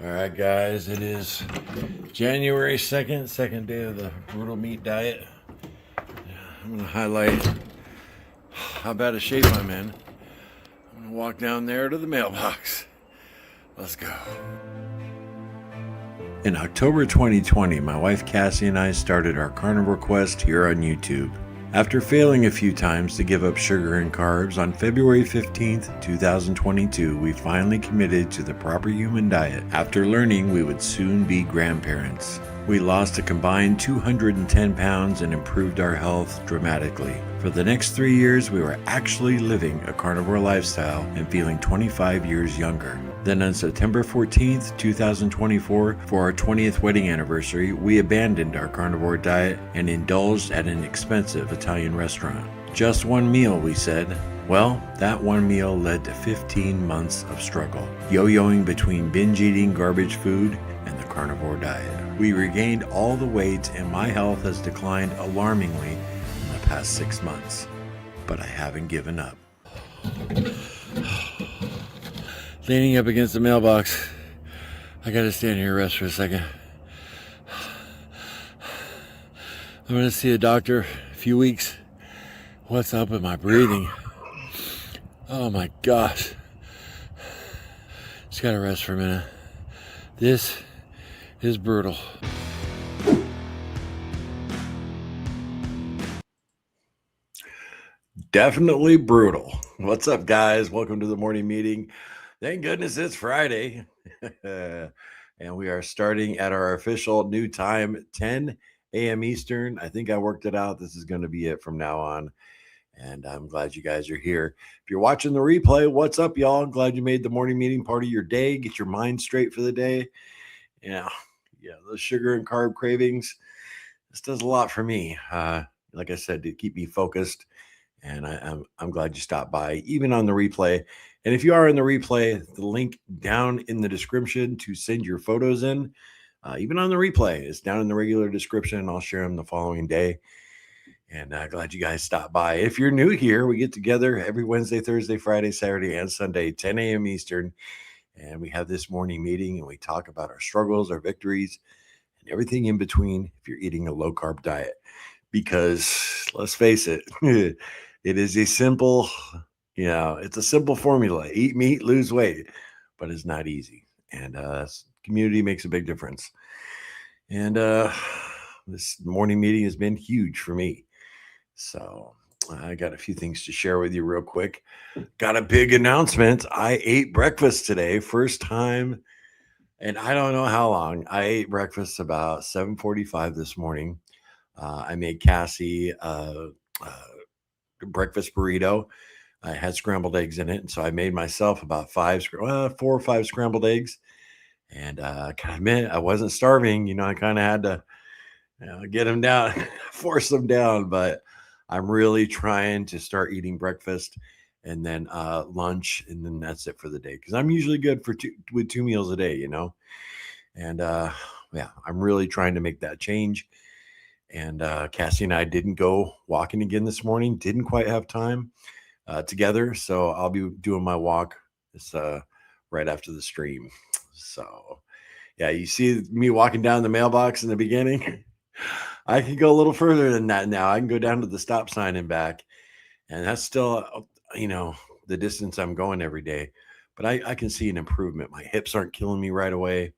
All right, guys, it is January 2nd, second day of the brutal meat diet. I'm going to highlight how bad a shape I'm in. I'm going to walk down there to the mailbox. Let's go. In October 2020, my wife Cassie and I started our Carnivore Quest here on YouTube. After failing a few times to give up sugar and carbs, on February 15th, 2022, we finally committed to the proper human diet after learning we would soon be grandparents. We lost a combined 210 pounds and improved our health dramatically. For the next 3 years, we were actually living a carnivore lifestyle and feeling 25 years younger. Then on September 14th, 2024, for our 20th wedding anniversary, we abandoned our carnivore diet and indulged at an expensive Italian restaurant. Just one meal, we said. Well, that one meal led to 15 months of struggle, yo-yoing between binge eating garbage food and the carnivore diet. We regained all the weight and my health has declined alarmingly in the past 6 months. But I haven't given up. Leaning up against the mailbox. I gotta stand here and rest for a second. I'm gonna see a doctor in a few weeks. What's up with my breathing? Oh my gosh. Just gotta rest for a minute. This is brutal. Definitely brutal. What's up, guys? Welcome to the morning meeting. Thank goodness it's Friday. And we are starting at our official new time, 10 a.m. Eastern. I think I worked it out. This is going to be it from now on. And I'm glad you guys are here. If you're watching the replay, what's up, y'all? I'm glad you made the morning meeting part of your day. Get your mind straight for the day. Yeah, those sugar and carb cravings, this does a lot for me. Like I said, to keep me focused. And I'm glad you stopped by, even on the replay. And if you are in the replay, the link down in the description to send your photos in, even on the replay, is down in the regular description. I'll share them the following day. And glad you guys stopped by. If you're new here, we get together every Wednesday, Thursday, Friday, Saturday, and Sunday, 10 a.m. Eastern. And we have this morning meeting and we talk about our struggles, our victories, and everything in between if you're eating a low carb diet. Because let's face it, it is a simple, it's a simple formula. Eat meat, lose weight, but it's not easy. And community makes a big difference. And this morning meeting has been huge for me. So I got a few things to share with you real quick. Got a big announcement. I ate breakfast today, first time, and I don't know how long. I ate breakfast about 7:45 this morning. I made Cassie breakfast burrito. I had scrambled eggs in it, and so I made myself about 4 or 5 scrambled eggs. And I kind of admit I wasn't starving. I kind of had to get them down, force them down. But I'm really trying to start eating breakfast and then lunch, and then that's it for the day. Because I'm usually good with 2 meals a day, And I'm really trying to make that change. And Cassie and I didn't go walking again this morning. Didn't quite have time together. So I'll be doing my walk this right after the stream. So yeah, you see me walking down the mailbox in the beginning. I can go a little further than that now. I can go down to the stop sign and back. And that's still, the distance I'm going every day. But I can see an improvement. My hips aren't killing me right away,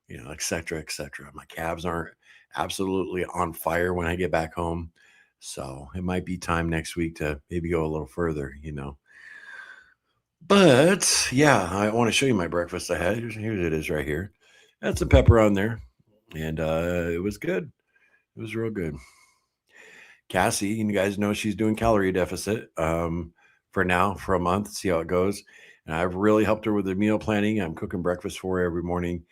et cetera, et cetera. My calves aren't absolutely on fire when I get back home. So it might be time next week to maybe go a little further, But yeah, I want to show you my breakfast I had. Here it is right here. That's some pepper on there. And it was good. It was real good. Cassie, you guys know she's doing calorie deficit for now, for a month, see how it goes. And I've really helped her with the meal planning. I'm cooking breakfast for her every morning.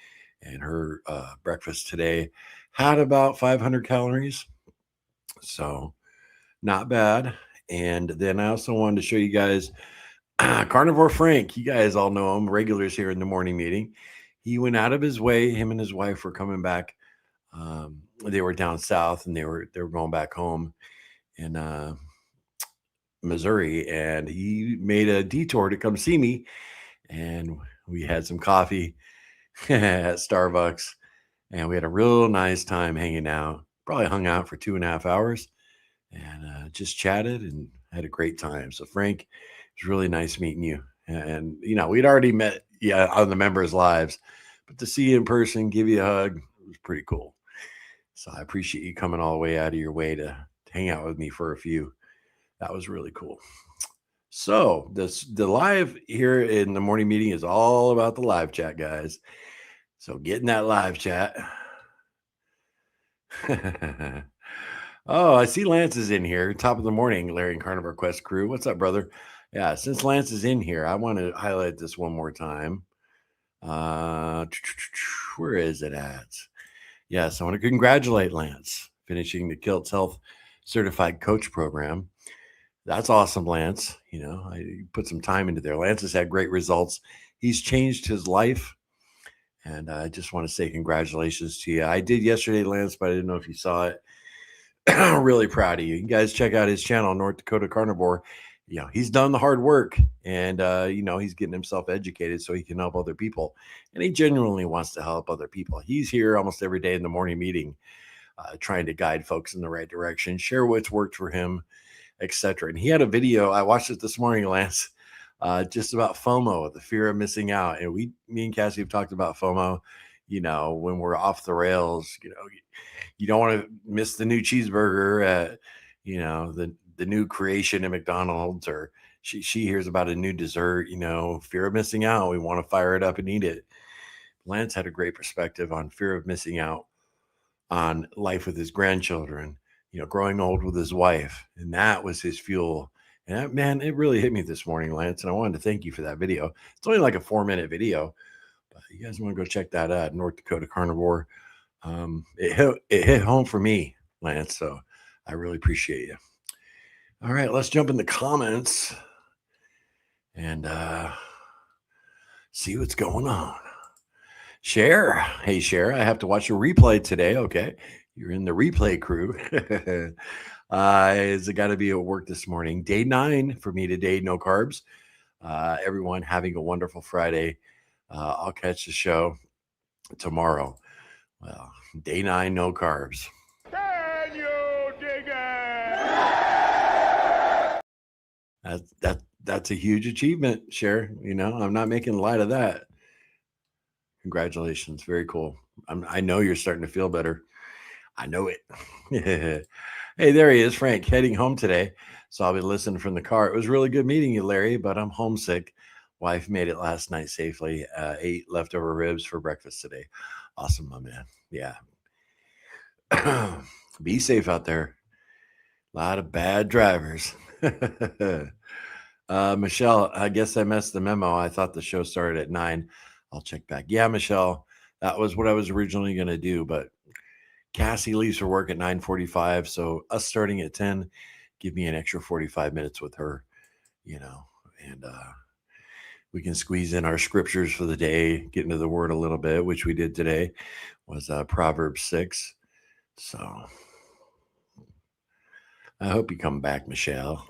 And her breakfast today had about 500 calories. So not bad. And then I also wanted to show you guys Carnivore Frank. You guys all know him, regulars here in the morning meeting. He went out of his way. Him and his wife were coming back. They were down south and they were going back home in Missouri, and he made a detour to come see me. And we had some coffee. at Starbucks, and we had a real nice time hanging out. Probably hung out for 2.5 hours and just chatted and had a great time. So, Frank, it was really nice meeting you. And, we'd already met, on the members' lives, but to see you in person, give you a hug, it was pretty cool. So, I appreciate you coming all the way out of your way to hang out with me for a few. That was really cool. So, the live here in the morning meeting is all about the live chat, guys. So, get in that live chat. Oh, I see Lance is in here. Top of the morning, Larry and Carnivore Quest crew. What's up, brother? Yeah, since Lance is in here, I want to highlight this one more time. Where is it at? Yes, I want to congratulate Lance finishing the Kilt's Health Certified Coach Program. That's awesome, Lance. I put some time into there. Lance has had great results. He's changed his life. And I just want to say congratulations to you. I did yesterday, Lance, but I didn't know if you saw it. Really proud of you. You guys check out his channel, North Dakota Carnivore. He's done the hard work, and he's getting himself educated so he can help other people. And he genuinely wants to help other people. He's here almost every day in the morning meeting, trying to guide folks in the right direction, share what's worked for him, etc. And he had a video. I watched it this morning, Lance, just about FOMO, the fear of missing out. And me and Cassie have talked about FOMO. When we're off the rails, you don't want to miss the new cheeseburger at, the new creation at McDonald's, or she hears about a new dessert, fear of missing out. We want to fire it up and eat it. Lance had a great perspective on fear of missing out on life with his grandchildren, growing old with his wife. And that was his fuel. And that, man, it really hit me this morning, Lance. And I wanted to thank you for that video. It's only like a 4-minute video, but you guys want to go check that out, North Dakota Carnivore. It hit home for me, Lance. So I really appreciate you. All right, let's jump in the comments and see what's going on. Cher, hey Cher, I have to watch a replay today. Okay, you're in the replay crew. It's got to be at work this morning. Day 9 for me today. No carbs. Everyone having a wonderful Friday. I'll catch the show tomorrow. Well, day 9, no carbs. Can you dig it? That's a huge achievement, Cher. I'm not making light of that. Congratulations. Very cool. I know you're starting to feel better. I know it. Hey, there he is, Frank, heading home today. So I'll be listening from the car. It was really good meeting you, Larry, but I'm homesick. Wife made it last night safely. Ate leftover ribs for breakfast today. Awesome, my man. Yeah. Be safe out there. A lot of bad drivers. Michelle, I guess I missed the memo. I thought the show started at 9. I'll check back. Yeah, Michelle, that was what I was originally going to do, but Cassie leaves for work at 9:45. So us starting at 10, give me an extra 45 minutes with her, and we can squeeze in our scriptures for the day, get into the word a little bit, which we did today, was Proverbs 6. So I hope you come back, Michelle.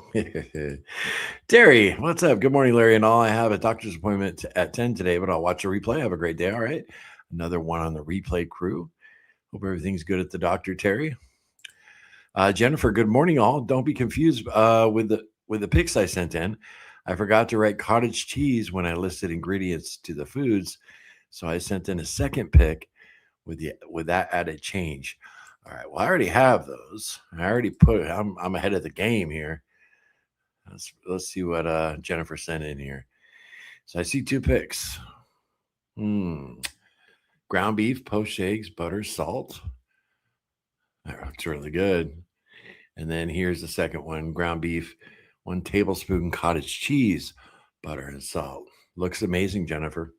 Terry, what's up? Good morning, Larry and all. I have a doctor's appointment at 10 today, but I'll watch a replay. Have a great day. All right. Another one on the replay crew. Hope everything's good at the doctor, Terry. Jennifer, good morning, all. Don't be confused with the pics I sent in. I forgot to write cottage cheese when I listed ingredients to the foods, so I sent in a second pic with that added change. All right. Well, I already have those. I already put it. I'm ahead of the game here. Let's see what Jennifer sent in here. So I see 2 pics. Ground beef, poached eggs, butter, salt. That looks really good. And then here's the second one: ground beef, 1 tablespoon cottage cheese, butter, and salt. Looks amazing, Jennifer.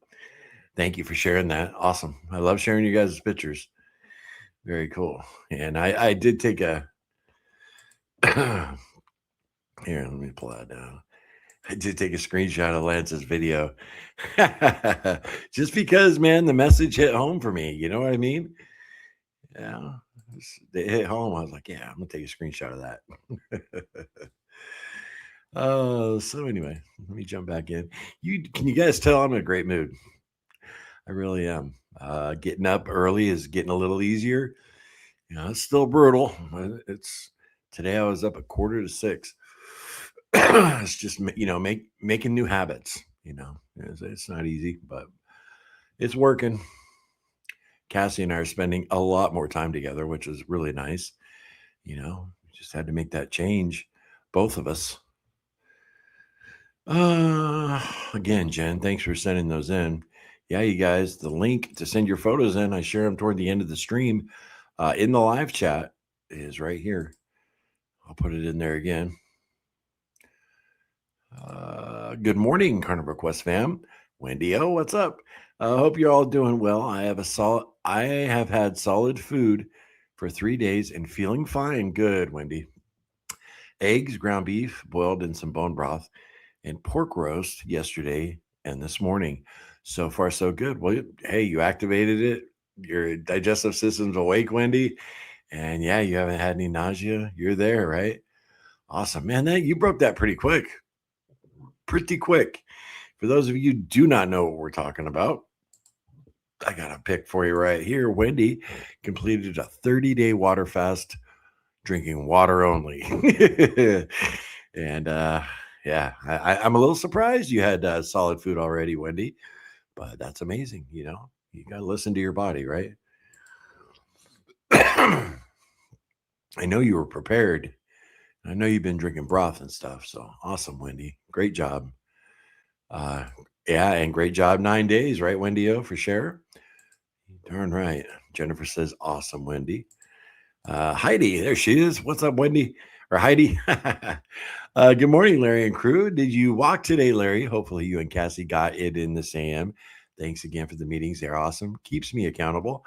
Thank you for sharing that. Awesome. I love sharing you guys' pictures. Very cool. And I did take a here, let me pull that down. I did take a screenshot of Lance's video. Just because, man, the message hit home for me. You know what I mean? Yeah. It hit home. I was like, yeah, I'm gonna take a screenshot of that. So anyway, let me jump back in. Can you guys tell I'm in a great mood? I really am. Getting up early is getting a little easier. It's still brutal. It's Today I was up at 5:45. It's just making new habits. It's not easy, but it's working. Cassie and I are spending a lot more time together, which is really nice. We just had to make that change, both of us. Again, Jen, thanks for sending those in. Yeah, you guys, the link to send your photos in, I share them toward the end of the stream. In the live chat is right here. I'll put it in there again. Good morning, Carnivore Quest fam. Wendy, what's up? I hope you're all doing well. I have had solid food for 3 days and feeling fine. Good, Wendy. Eggs, ground beef, boiled in some bone broth, and pork roast yesterday and this morning. So far, so good. Well, hey, you activated it. Your digestive system's awake, Wendy. And yeah, you haven't had any nausea. You're there, right? Awesome, man. You broke that pretty quick. Pretty quick. For those of you who do not know what we're talking about, I got a pick for you right here. Wendy completed a 30-day water fast, drinking water only. And yeah, I'm a little surprised you had solid food already, Wendy, but that's amazing. You got to listen to your body, right? I know you were prepared. I know you've been drinking broth and stuff. So awesome, Wendy. Great job. Yeah, and great job 9 days, right, Wendy? For sure. Darn right. Jennifer says, awesome, Wendy. Heidi, there she is. What's up, Wendy? Or Heidi. Good morning, Larry and crew. Did you walk today, Larry? Hopefully you and Cassie got it in this AM. Thanks again for the meetings. They're awesome. Keeps me accountable.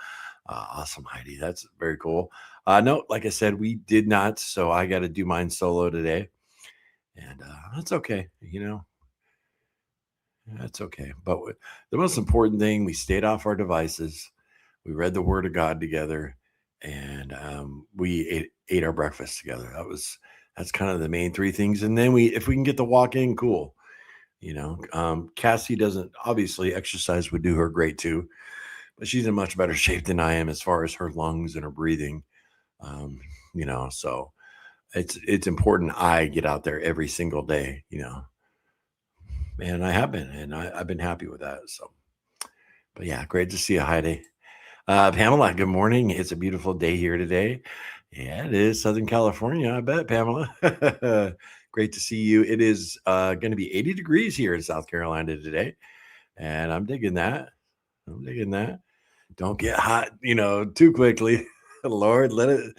Awesome, Heidi. That's very cool. No, like I said, we did not. So I got to do mine solo today. And that's okay. That's okay. But the most important thing, we stayed off our devices. We read the Word of God together, and we ate our breakfast together. That's kind of the main three things. And then if we can get the walk in, cool. Cassie doesn't, obviously exercise would do her great too, but she's in much better shape than I am as far as her lungs and her breathing. So it's important I get out there every single day. And I have been, and I've been happy with that. So, but yeah, great to see you, Heidi. Pamela, good morning. It's a beautiful day here today. Yeah, it is Southern California. I bet, Pamela. Great to see you. It is going to be 80 degrees here in South Carolina today, and I'm digging that. Don't get hot, too quickly. Lord, let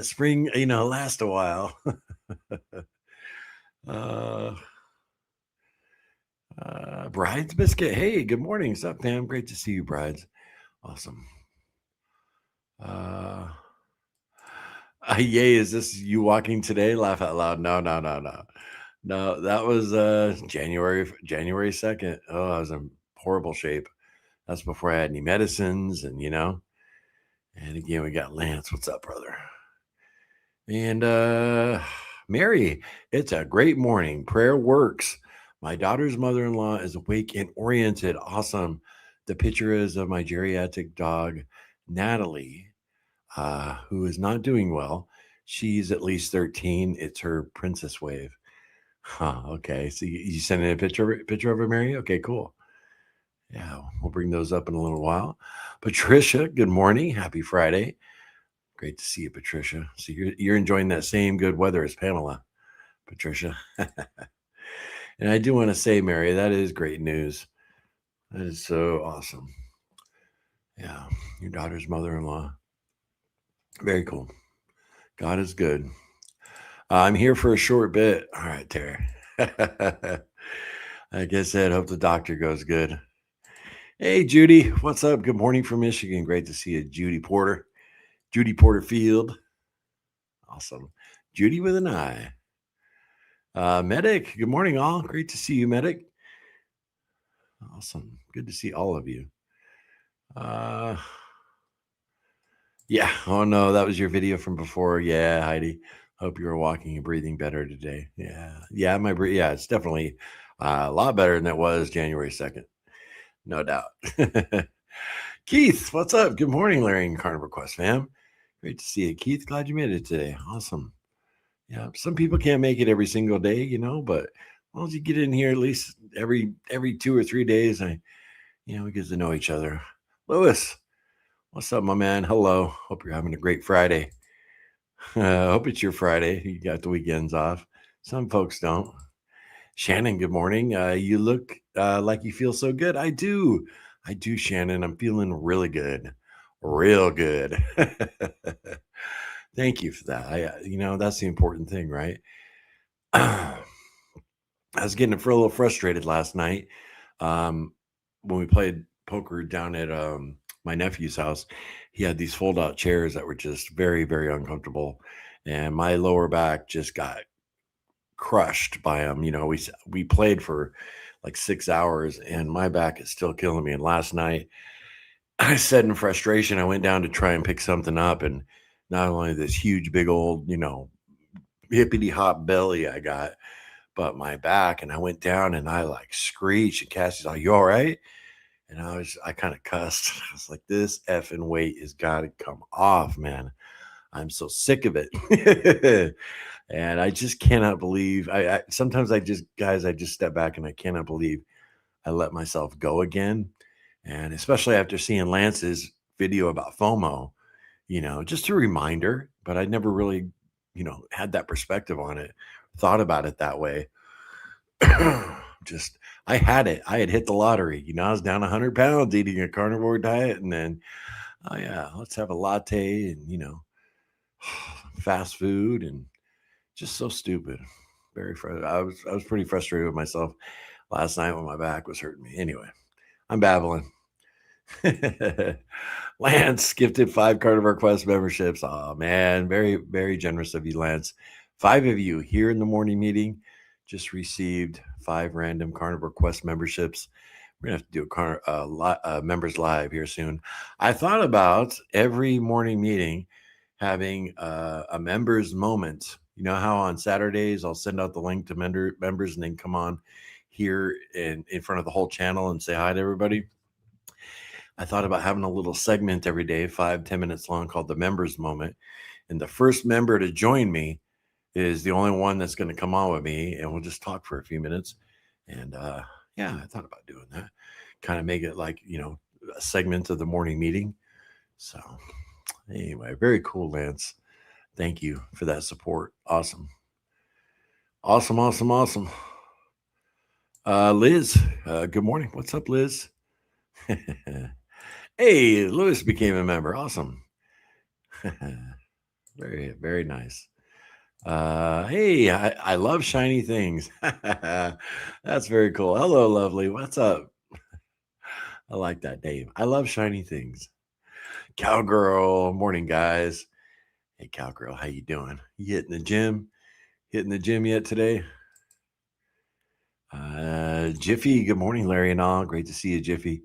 spring, last a while. Brides Biscuit. Hey, good morning. What's up, Pam? Great to see you, Brides. Awesome. Yay, is this you walking today? Laugh out loud. No. No, that was January 2nd. Oh, I was in horrible shape. That's before I had any medicines and And again, we got Lance. What's up, brother? And Mary, it's a great morning. Prayer works. My daughter's mother-in-law is awake and oriented. Awesome. The picture is of my geriatric dog, Natalie, who is not doing well. She's at least 13. It's her princess wave. Huh, okay. So you sending a picture of her, Mary? Okay, cool. Yeah, we'll bring those up in a little while. Patricia, good morning. Happy Friday. Great to see you, Patricia. So you're enjoying that same good weather as Pamela, Patricia. And I do want to say, Mary, that is great news. That is so awesome. Yeah, your daughter's mother-in-law. Very cool. God is good. I'm here for a short bit. All right, Tara. Like I said, hope the doctor goes good. Hey, Judy. What's up? Good morning from Michigan. Great to see you, Judy Porter. Judy Porterfield. Awesome. Judy with an I. Medic. Good morning, all. Great to see you, Medic. Awesome. Good to see all of you. Yeah. Oh, no, that was your video from before. Yeah, Heidi. Hope you were walking and breathing better today. Yeah. Yeah, it's definitely a lot better than it was January 2nd. No doubt. Keith, what's up? Good morning, Larry and Carnivore Quest fam. Great to see you, Keith. Glad you made it today. Awesome. Yeah, some people can't make it every single day, but as long as you get in here at least every 2 or 3 days, we get to know each other. Lewis, what's up, my man? Hello. Hope you're having a great Friday. Hope it's your Friday. You got the weekends off. Some folks don't. Shannon, good morning. You look like you feel so good. I do. I do, Shannon. I'm feeling really good. Real good. Thank you for that. That's the important thing, right? I was getting a little frustrated last night when we played poker down at my nephew's house. He had these fold out chairs that were just very, very uncomfortable. And my lower back just got crushed by them. We played for like 6 hours and my back is still killing me. And last night I said in frustration, I went down to try and pick something up. And not only this huge, big old, hippity hop belly I got, but my back. And I went down and I like screeched. And Cassie's like, "You all right?" And I kind of cussed. I was like, "This effing weight has got to come off, man. I'm so sick of it." And I just cannot believe sometimes I just step back and I cannot believe I let myself go again. And especially after seeing Lance's video about FOMO, just a reminder, but I never really, had that perspective on it, thought about it that way. Just, I had it. I had hit the lottery. I was down 100 pounds eating a carnivore diet. And then, oh, yeah, let's have a latte and, fast food and just so stupid. Very frustrated. I was pretty frustrated with myself last night when my back was hurting me. Anyway, I'm babbling. Lance gifted 5 Carnivore Quest memberships. Oh man, very, very generous of you, Lance. 5 of you here in the morning meeting just received 5 random Carnivore Quest memberships. We're gonna have to do a members live here soon. I thought about every morning meeting having a members moment. You know how on Saturdays I'll send out the link to members and then come on here in front of the whole channel and say hi to everybody. I thought about having a little segment every day, 5-10 minutes long, called the members moment. And the first member to join me is the only one that's going to come on with me, and we'll just talk for a few minutes. And yeah, I thought about doing that. Kind of make it like, a segment of the morning meeting. So anyway, very cool, Lance. Thank you for that support. Awesome. Awesome, awesome, awesome. Liz, good morning. What's up, Liz? Hey, Lewis became a member. Awesome. Very, very nice. Hey, I love shiny things. That's very cool. Hello, lovely. What's up? I like that name. I love shiny things. Cowgirl, morning, guys. Hey, Cowgirl, how you doing? You hitting the gym? Hitting the gym yet today? Jiffy, good morning, Larry and all. Great to see you, Jiffy.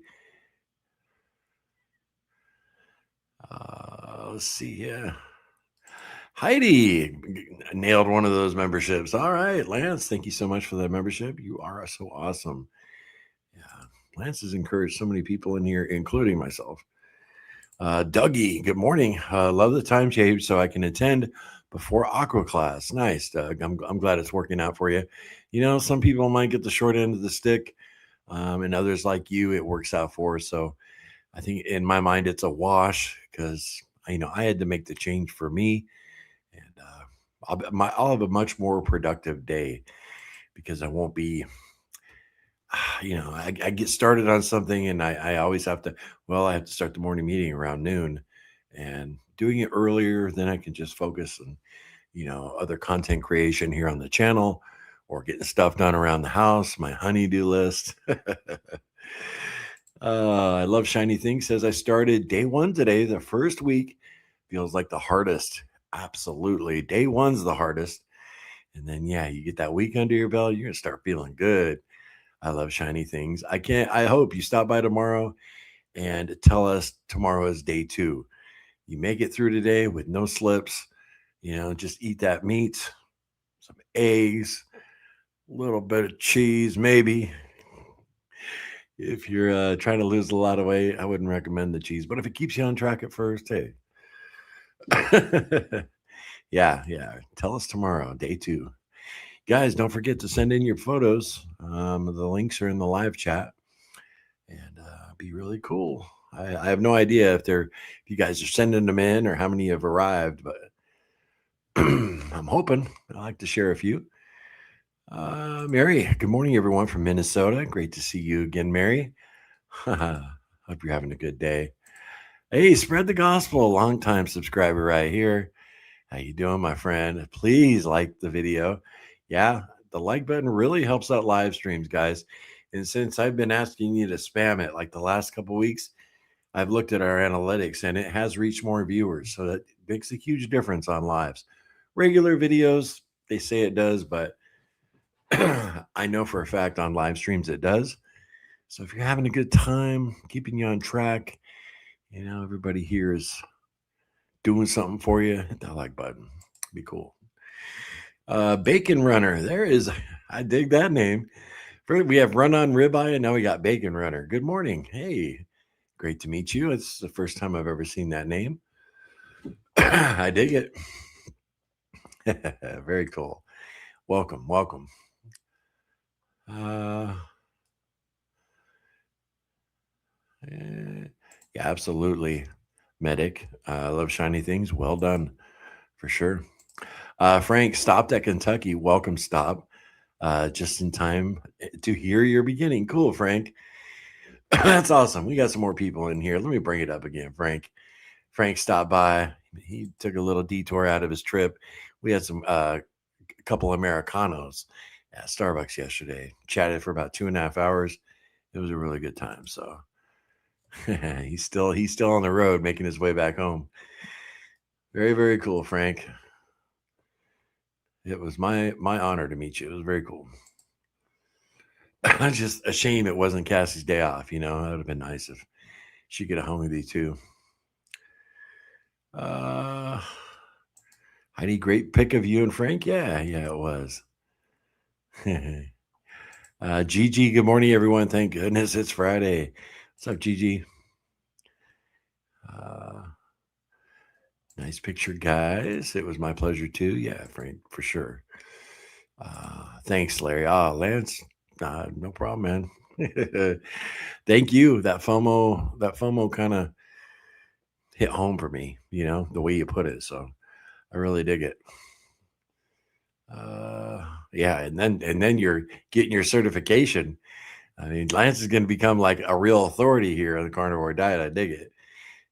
Let's see. Yeah. Heidi nailed one of those memberships. All right, Lance, thank you so much for that membership. You are so awesome. Yeah, Lance has encouraged so many people in here, including myself. Dougie, good morning. Love the time change so I can attend before aqua class. Nice, Doug. I'm glad it's working out for you. Some people might get the short end of the stick, and others like you, it works out for. So I think in my mind, it's a wash because I had to make the change for me, and I'll have a much more productive day because I won't be. I get started on something and I always have to, I have to start the morning meeting around noon, and doing it earlier, then I can just focus on, other content creation here on the channel or getting stuff done around the house, my honey-do list. I love shiny things. Says I started day 1 today. The first week feels like the hardest. Absolutely. Day 1's the hardest. And then, yeah, you get that week under your belt, you're going to start feeling good. I love shiny things. I hope you stop by tomorrow and tell us tomorrow is day 2. You make it through today with no slips, just eat that meat, some eggs, a little bit of cheese, maybe. If you're trying to lose a lot of weight, I wouldn't recommend the cheese. But if it keeps you on track at first, hey. Yeah. Tell us tomorrow, day 2. Guys, don't forget to send in your photos. The links are in the live chat, and be really cool. I have no idea if you guys are sending them in or how many have arrived, but I'm hoping. I like to share a few. Mary, good morning, everyone from Minnesota. Great to see you again, Mary. Hope you're having a good day. Hey, spread the gospel. Long-time subscriber right here. How you doing, my friend? Please like the video. Yeah, the like button really helps out live streams, guys. And since I've been asking you to spam it like the last couple weeks, I've looked at our analytics and it has reached more viewers. So that makes a huge difference on lives. Regular videos, they say it does, but I know for a fact on live streams it does. So if you're having a good time, keeping you on track, everybody here is doing something for you, hit that like button. Be cool. Bacon Runner. I dig that name. We have Run On Ribeye, and now we got Bacon Runner. Good morning. Hey, great to meet you. It's the first time I've ever seen that name. I dig it. Very cool. Welcome. Yeah, absolutely. Medic. I love shiny things. Well done, for sure. Frank stopped at Kentucky. Welcome, stop. Just in time to hear your beginning. Cool, Frank. That's awesome. We got some more people in here. Let me bring it up again, Frank. Frank stopped by. He took a little detour out of his trip. We had a couple Americanos at Starbucks yesterday. Chatted for about 2.5 hours. It was a really good time. So he's still on the road, making his way back home. Very, very cool, Frank. It was my honor to meet you. It was very cool. Just a shame it wasn't Cassie's day off. That would have been nice if she could have hung with you too. Heidi, great pick of you and Frank. Yeah, it was. Gigi, good morning, everyone. Thank goodness it's Friday. What's up, Gigi? Nice picture, guys. It was my pleasure too. Yeah, Frank, for sure. Thanks, Larry. Lance, no problem, man. Thank you. That FOMO kind of hit home for me, the way you put it. So I really dig it. Yeah, and then you're getting your certification. I mean, Lance is going to become like a real authority here on the Carnivore Diet. I dig it.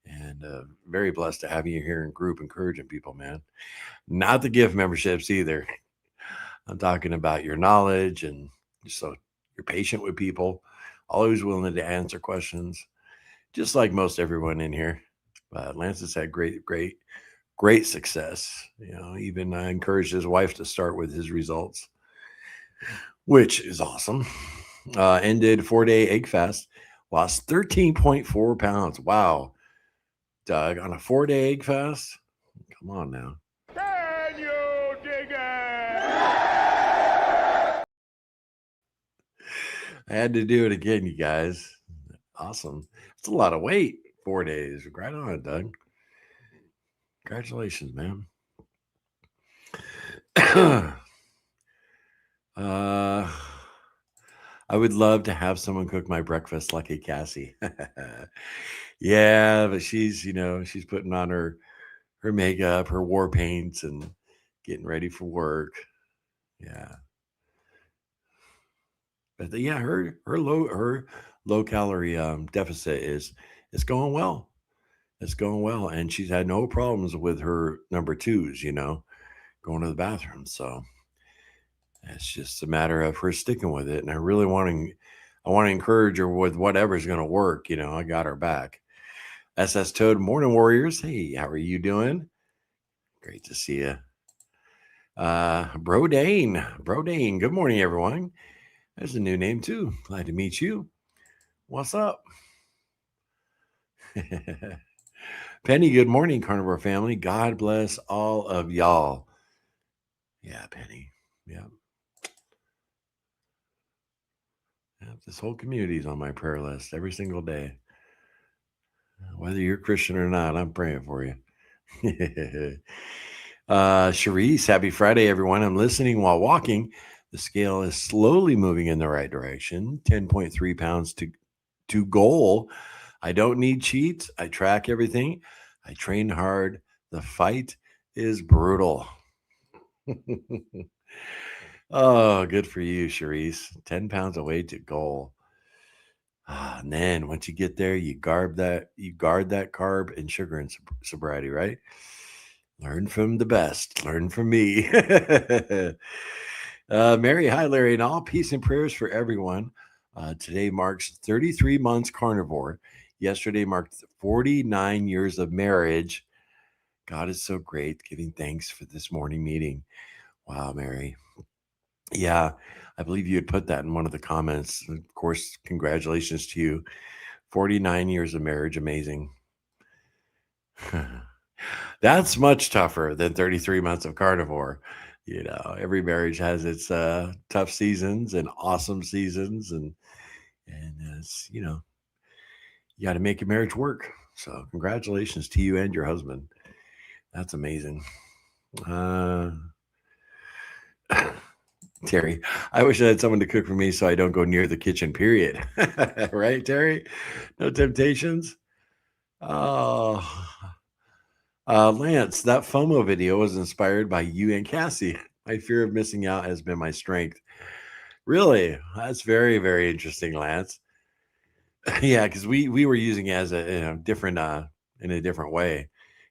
And very blessed to have you here in group encouraging people, man. Not the gift memberships either. I'm talking about your knowledge and so you're patient with people, always willing to answer questions, just like most everyone in here. But Lance has had great success. Even encouraged his wife to start with his results, which is awesome. Ended 4-day egg fast, lost 13.4 pounds. Wow. Doug, on a 4-day egg fast? Come on now. Can you dig it? I had to do it again, you guys. Awesome. It's a lot of weight. 4 days. Right on it, Doug. Congratulations, man. I would love to have someone cook my breakfast like a Cassie. Yeah, but she's putting on her makeup, her war paints, and getting ready for work. Yeah. But yeah, her low calorie deficit is going well. It's going well, and she's had no problems with her number 2s, going to the bathroom. So it's just a matter of her sticking with it. And I really want to encourage her with whatever's going to work. I got her back. SS Toad, morning warriors. Hey, how are you doing? Great to see you. Brodane. Good morning, everyone. There's a new name too. Glad to meet you. What's up? Penny, good morning, Carnivore family. God bless all of y'all. Yeah, Penny. Yeah. This whole community is on my prayer list every single day. Whether you're Christian or not, I'm praying for you. Charisse, happy Friday, everyone. I'm listening while walking. The scale is slowly moving in the right direction. 10.3 pounds to goal. I don't need cheats. I track everything. I train hard. The fight is brutal. Oh, good for you, Charisse. 10 pounds away to goal. And then once you get there, you guard that carb and sugar and sobriety, right? Learn from the best. Learn from me. Mary, hi, Larry, and all peace and prayers for everyone. Today marks 33 months carnivore. Yesterday marked 49 years of marriage. God is so great. Giving thanks for this morning meeting. Wow, Mary. Yeah, I believe you had put that in one of the comments. Of course, congratulations to you. 49 years of marriage. Amazing. That's much tougher than 33 months of carnivore. You know, every marriage has its tough seasons and awesome seasons, and it's, you know, you got to make your marriage work. So congratulations to you and your husband. That's amazing. Terry, I wish I had someone to cook for me so I don't go near the kitchen, period. Right, Terry? No temptations? Oh, Lance, that FOMO video was inspired by you and Cassie. My fear of missing out has been my strength. Really? That's very, very interesting, Lance. Yeah, because we were using it as a different in a different way.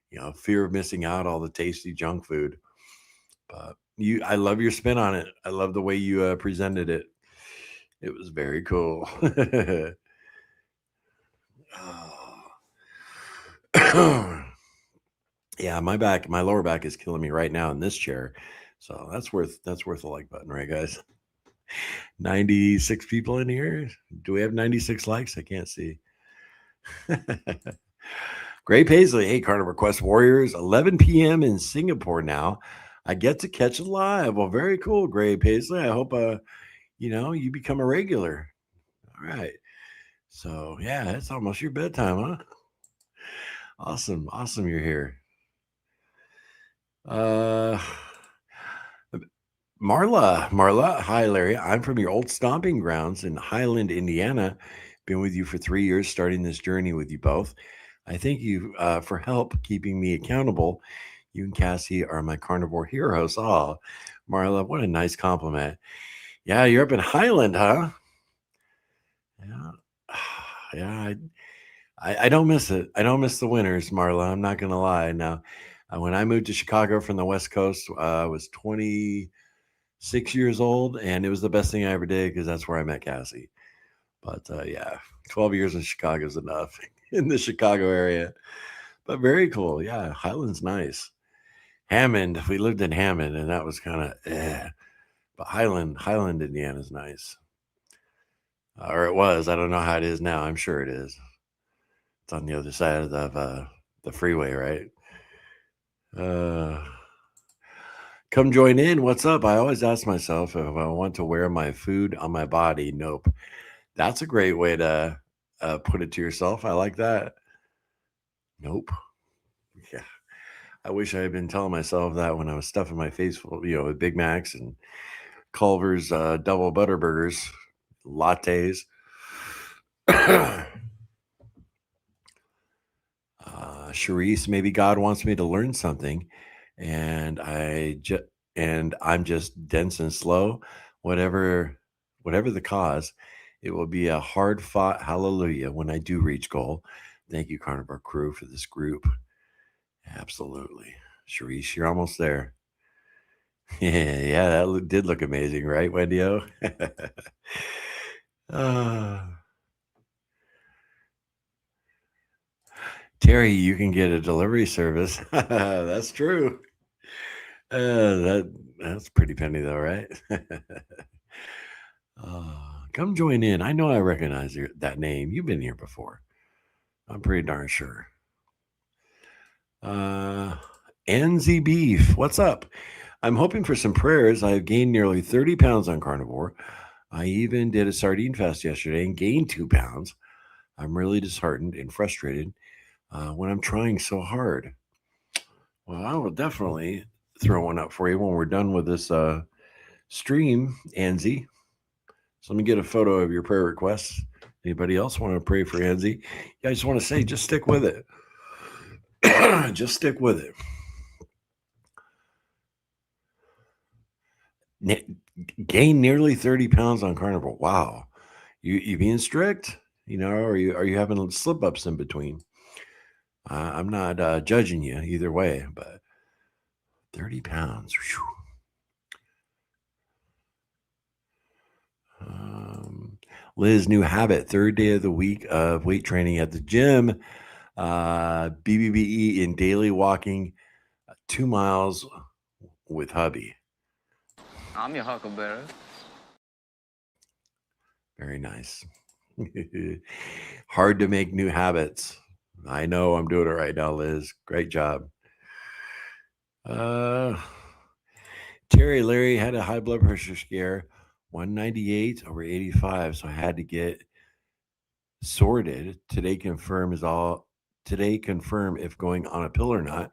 You know, fear of missing out all the tasty junk food. But I love your spin on it. I love the way you presented it. It was very cool. Yeah, my lower back is killing me right now in this chair. So that's worth a like button, right, guys? 96 people in here. Do we have 96 likes? I can't see. Gray Paisley, hey, Carnivore Quest Warriors, 11 p.m. in Singapore now. I get to catch it live. Well, very cool, Gray Paisley. I hope you become a regular. All right. So yeah, it's almost your bedtime, huh? Awesome you're here. Marla, hi Larry. I'm from your old stomping grounds in Highland, Indiana. Been with you for 3 years, starting this journey with you both. I thank you for help keeping me accountable. You and Cassie are my carnivore heroes. Oh, Marla, what a nice compliment. Yeah, you're up in Highland, huh? Yeah. Yeah, I don't miss it. I don't miss the winters, Marla. I'm not going to lie. Now, when I moved to Chicago from the West Coast, I was 26 years old, and it was the best thing I ever did because that's where I met Cassie. But yeah, 12 years in Chicago is enough in the Chicago area. But very cool. Yeah, Highland's nice. Hammond, we lived in Hammond, and that was kind of But Highland, Indiana is nice. Or it was. I don't know how it is now. I'm sure it is. It's on the other side of the freeway, right? Come join in. What's up? I always ask myself if I want to wear my food on my body. Nope. That's a great way to put it to yourself. I like that. Nope. Yeah. I wish I had been telling myself that when I was stuffing my face full, with Big Macs and Culver's double butter burgers, lattes. Charisse, maybe God wants me to learn something, and I'm just dense and slow. Whatever the cause, it will be a hard fought hallelujah when I do reach goal. Thank you, Carnivore Crew, for this group. Absolutely, Charisse, you're almost there. Yeah, that did look amazing, right, Wendy-O? Terry, you can get a delivery service. That's true. That's pretty penny though, right? Come join in. I know I recognize that name. You've been here before. I'm pretty darn sure. NZ Beef, what's up? I'm hoping for some prayers. I've gained nearly 30 pounds on carnivore. I even did a sardine fast yesterday and gained 2 pounds. I'm really disheartened and frustrated when I'm trying so hard. Well, I will definitely throw one up for you when we're done with this stream, Anzi. So let me get a photo of your prayer requests. Anybody else want to pray for Anzi? Yeah, I just want to say, just stick with it. Just stick with it. Gain nearly 30 pounds on Carnivore. Wow. You being strict? Are you having slip ups in between? I'm not judging you either way, but 30 pounds. Liz, new habit, third day of the week of weight training at the gym. BBBE in daily walking 2 miles with hubby. I'm your huckleberry. Very nice. Hard to make new habits. I know I'm doing it right now, Liz. Great job. Terry Larry had a high blood pressure scare, 198 over 85, so I had to get sorted. Today confirm if going on a pill or not.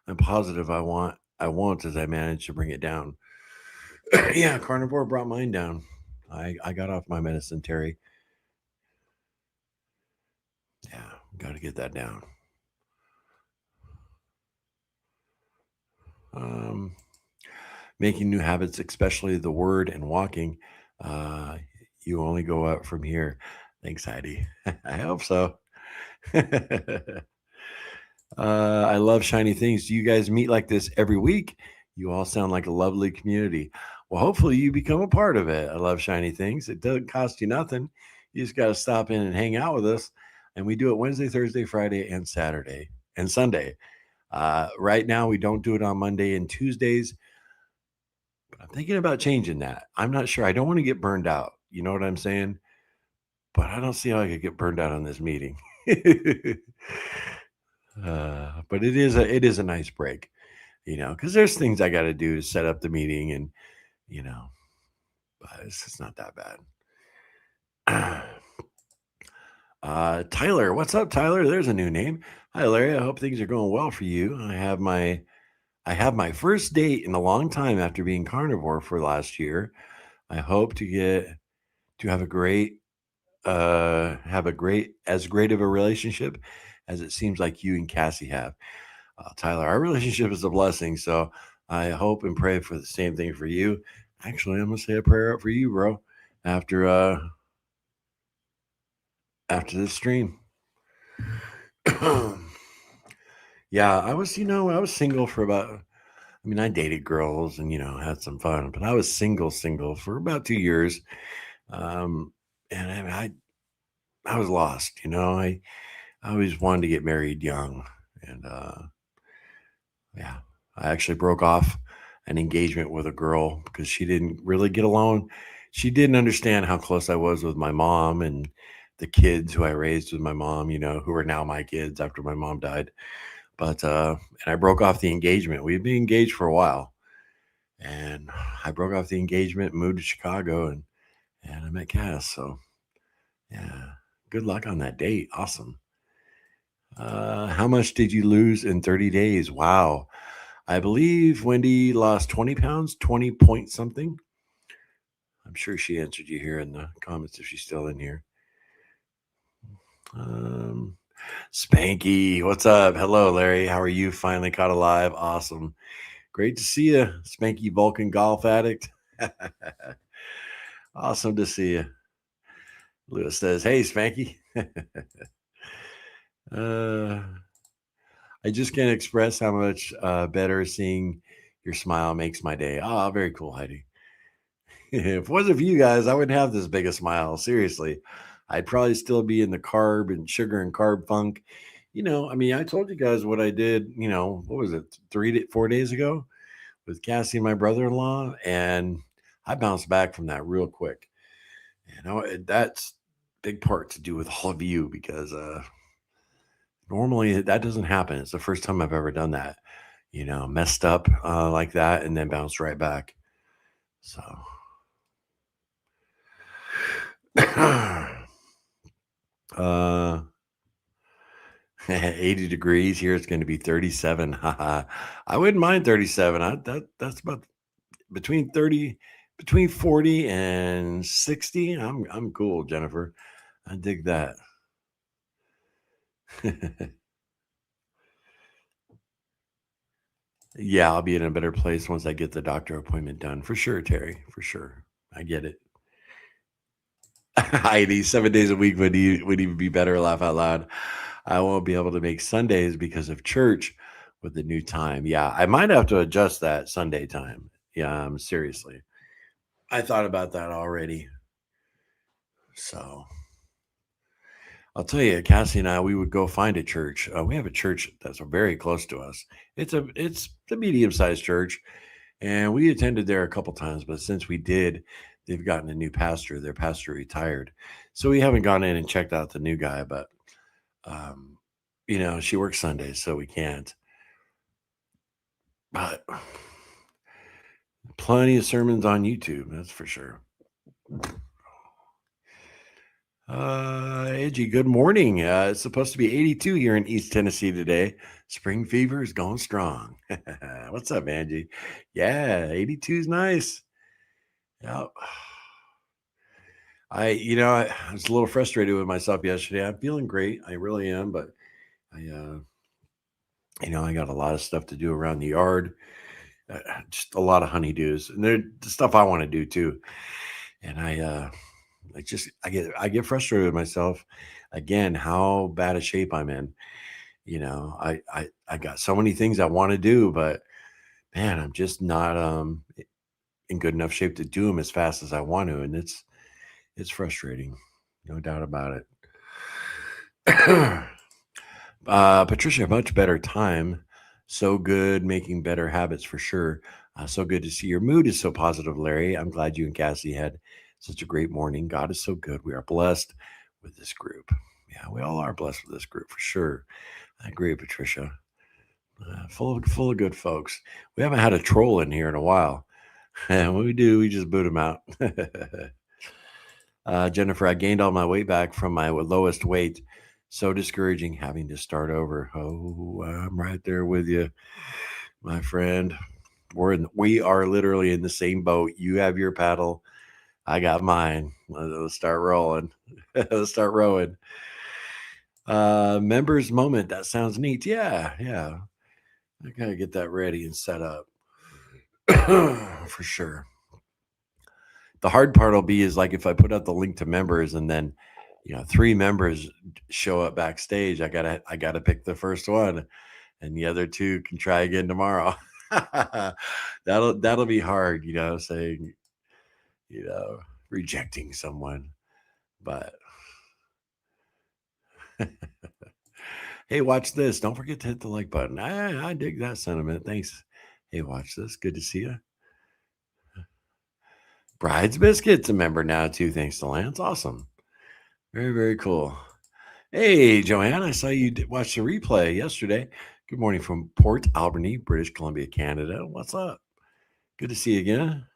I'm positive I won't as I managed to bring it down. Yeah, Carnivore brought mine down. I got off my medicine, Terry. Yeah, got to get that down. Making new habits, especially the word and walking. You only go up from here. Thanks, Heidi. I hope so. I love shiny things. Do you guys meet like this every week? You all sound like a lovely community. Well, hopefully you become a part of it. I love shiny things. It doesn't cost you nothing. You just got to stop in and hang out with us. And we do it Wednesday, Thursday, Friday, and Saturday and Sunday. Right now, we don't do it on Monday and Tuesdays, but I'm thinking about changing that. I'm not sure. I don't want to get burned out. You know what I'm saying? But I don't see how I could get burned out on this meeting. But it is a nice break, because there's things I got to do to set up the meeting, and but it's not that bad. Tyler, what's up, Tyler? There's a new name. Hi, Larry. I hope things are going well for you. I have my first date in a long time after being carnivore for last year. I hope to have as great of a relationship as it seems like you and Cassie have. Tyler, our relationship is a blessing, so I hope and pray for the same thing for you. Actually, I'm gonna say a prayer up for you, bro, after this stream. Yeah, I was single for about. I dated girls and had some fun, but I was single for about 2 years, and I was lost. I always wanted to get married young, and yeah, I actually broke off an engagement with a girl because she didn't really get along. She didn't understand how close I was with my mom and the kids who I raised with my mom, who are now my kids after my mom died. But and I broke off the engagement. We'd been engaged for a while. And I broke off the engagement, moved to Chicago, and I met Cass. So yeah, good luck on that date. Awesome. How much did you lose in 30 days? Wow. I believe Wendy lost 20 pounds, 20 point something. I'm sure she answered you here in the comments if she's still in here. Spanky, what's up? Hello, Larry. How are you? Finally caught alive. Awesome. Great to see you, Spanky Vulcan golf addict. Awesome to see you. Lewis says, hey, Spanky. I just can't express how much better seeing your smile makes my day. Oh, very cool, Heidi. If it wasn't for you guys, I wouldn't have this big a smile. Seriously. I'd probably still be in the carb and sugar and carb funk. I told you guys what I did, what was it, 4 days ago with Cassie and my brother-in-law, and I bounced back from that real quick. That's big part to do with all of you because normally that doesn't happen. It's the first time I've ever done that, messed up like that and then bounced right back. So uh 80 degrees here. It's going to be 37. I wouldn't mind 37. That's about between 30, between 40 and 60. I'm cool, Jennifer. I dig that. Yeah, I'll be in a better place once I get the doctor appointment done. For sure, Terry. For sure. I get it. Heidi, 7 days a week would even be better. Laugh out loud. I won't be able to make Sundays because of church with the new time. Yeah, I might have to adjust that Sunday time. Yeah, seriously. I thought about that already. So I'll tell you, Cassie and I, we would go find a church. We have a church that's very close to us. It's a medium sized church, and we attended there a couple times. But since we did, they've gotten a new pastor. Their pastor retired, so we haven't gone in and checked out the new guy. But um, she works Sundays, so we can't. But plenty of sermons on YouTube, that's for sure. Angie, good morning. It's supposed to be 82 here in East Tennessee today. Spring fever is going strong. What's up, Angie? Yeah, 82 is nice. Yeah. I was a little frustrated with myself yesterday. I'm feeling great. I really am, but I got a lot of stuff to do around the yard. Just a lot of honeydews, and they're the stuff I want to do too. And I get frustrated with myself again, how bad a shape I'm in. I got so many things I want to do, but man, I'm just not in good enough shape to do them as fast as I want to, and it's frustrating, no doubt about it. Patricia, much better time. So good, making better habits for sure. So good to see your mood is so positive, Larry. I'm glad you and Cassie had such a great morning. God is so good. We are blessed with this group. Yeah, we all are blessed with this group for sure. I agree, Patricia. Full of good folks. We haven't had a troll in here in a while. And when we do, we just boot them out. Jennifer, I gained all my weight back from my lowest weight. So discouraging having to start over. Oh, I'm right there with you, my friend. We are literally in the same boat. You have your paddle. I got mine. Let's start rolling. Let's start rowing. Members moment. That sounds neat. Yeah, yeah. I gotta get that ready and set up for sure. The hard part will be is like if I put out the link to members and then 3 members show up backstage, I gotta pick the first one, and the other 2 can try again tomorrow. That'll be hard, saying, you know, rejecting someone. But hey, watch this. Don't forget to hit the like button. I dig that sentiment. Thanks. Hey, watch this. Good to see you. Bride's Biscuits, a member now too, thanks to Lance. Awesome. Very, very cool. Hey, Joanne, I saw you watch the replay yesterday. Good morning from Port Alberni, British Columbia, Canada. What's up? Good to see you again.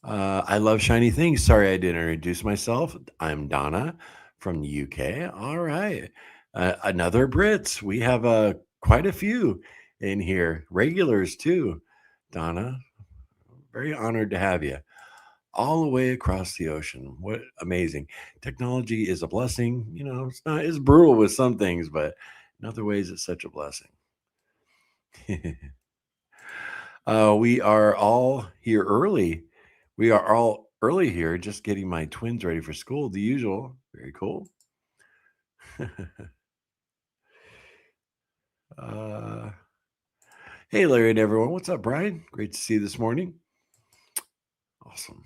I love shiny things. Sorry I didn't introduce myself. I'm Donna from the UK. All right. Another Brits. We have quite a few in here, regulars too. Donna, very honored to have you all the way across the ocean. What amazing. Technology is a blessing. It's brutal with some things, but in other ways, it's such a blessing. We are all here early. We are all early here, just getting my twins ready for school. The usual. Very cool. Hey, Larry and everyone. What's up, Brian? Great to see you this morning. Awesome.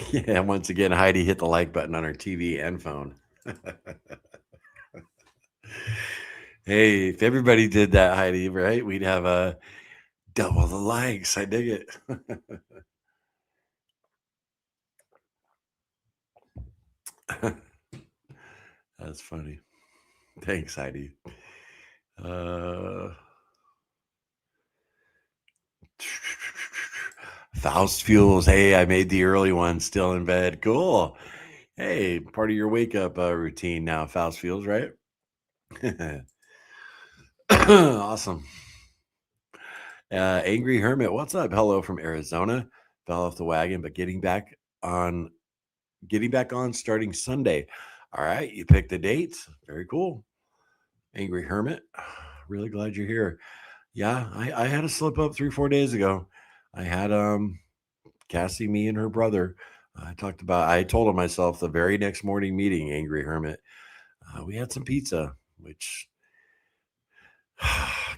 Yeah, once again, Heidi hit the like button on her TV and phone. Hey, if everybody did that, Heidi, right, we'd have double the likes. I dig it. That's funny. Thanks, Heidi. Faust Fuels. Hey, I made the early one. Still in bed. Cool. Hey, part of your wake up routine now. Faust Fuels, right? Awesome. Angry Hermit, what's up? Hello from Arizona. Fell off the wagon, but getting back on starting Sunday. All right, you picked the dates. Very cool. Angry Hermit, really glad you're here. Yeah, I had a slip up 3-4 days ago. I had Cassie, me, and her brother. I told myself the very next morning meeting, Angry Hermit. We had some pizza, which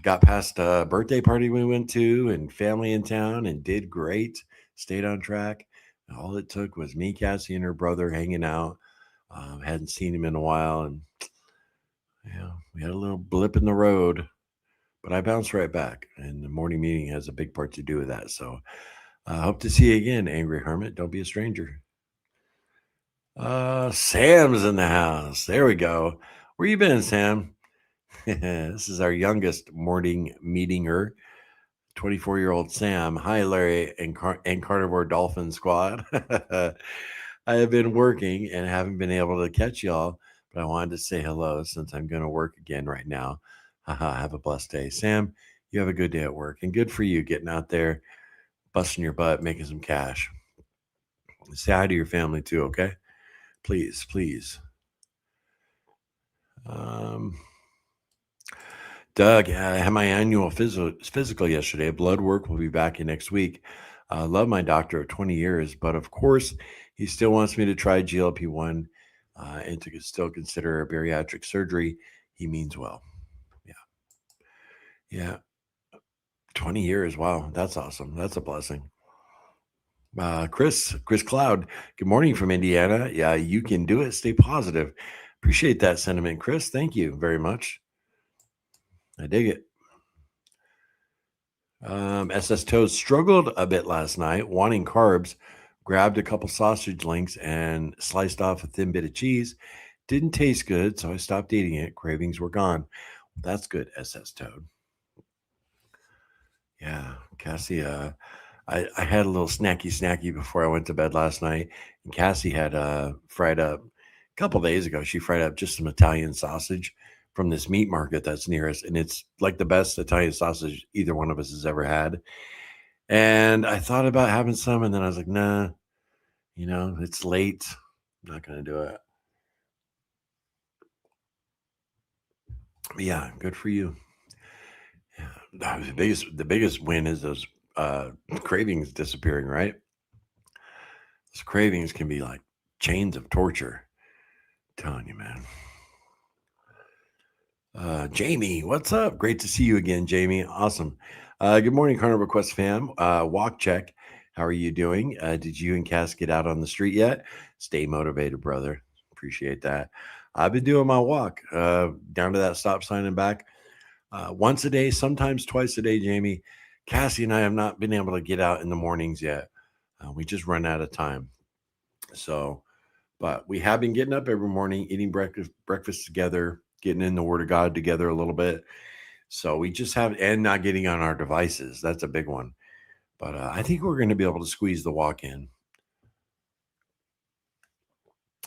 got past a birthday party we went to and family in town and did great. Stayed on track. All it took was me, Cassie, and her brother hanging out. Hadn't seen him in a while, and yeah, we had a little blip in the road, but I bounced right back. And the morning meeting has a big part to do with that. So I hope to see you again, Angry Hermit. Don't be a stranger. Sam's in the house. There we go. Where you been, Sam? This is our youngest morning meetinger, 24-year-old Sam. Hi, Larry and Carnivore Dolphin Squad. I have been working and haven't been able to catch y'all, but I wanted to say hello since I'm going to work again right now. Have a blessed day. Sam, you have a good day at work, and good for you getting out there, busting your butt, making some cash. Say hi to your family too, okay? Please, please. Um, Doug, I had my annual physical yesterday. Blood work will be back in next week. I love my doctor of 20 years, but of course, he still wants me to try GLP-1 and to still consider a bariatric surgery. He means well. Yeah. Yeah. 20 years. Wow. That's awesome. That's a blessing. Chris Cloud, good morning from Indiana. Yeah, you can do it. Stay positive. Appreciate that sentiment, Chris. Thank you very much. I dig it. SS Toast struggled a bit last night, wanting carbs. Grabbed a couple sausage links and sliced off a thin bit of cheese. Didn't taste good, so I stopped eating it. Cravings were gone. That's good, SS Toad. Yeah, Cassie. I had a little snacky before I went to bed last night, and Cassie had fried up a couple days ago. She fried up just some Italian sausage from this meat market that's near us, and it's like the best Italian sausage either one of us has ever had. And I thought about having some, and then I was like, nah, it's late. I'm not going to do it. But yeah, good for you. Yeah. The biggest win is those cravings disappearing, right? Those cravings can be like chains of torture. I'm telling you, man. Jamie, what's up? Great to see you again, Jamie. Awesome. Good morning, Carnivore Quest fam. Walk check. How are you doing? Did you and Cass get out on the street yet? Stay motivated, brother. Appreciate that. I've been doing my walk down to that stop sign and back once a day, sometimes twice a day, Jamie. Cassie and I have not been able to get out in the mornings yet. We just run out of time. So, but we have been getting up every morning, eating breakfast together, getting in the Word of God together a little bit. So we just have, and not getting on our devices. That's a big one. But I think we're going to be able to squeeze the walk in.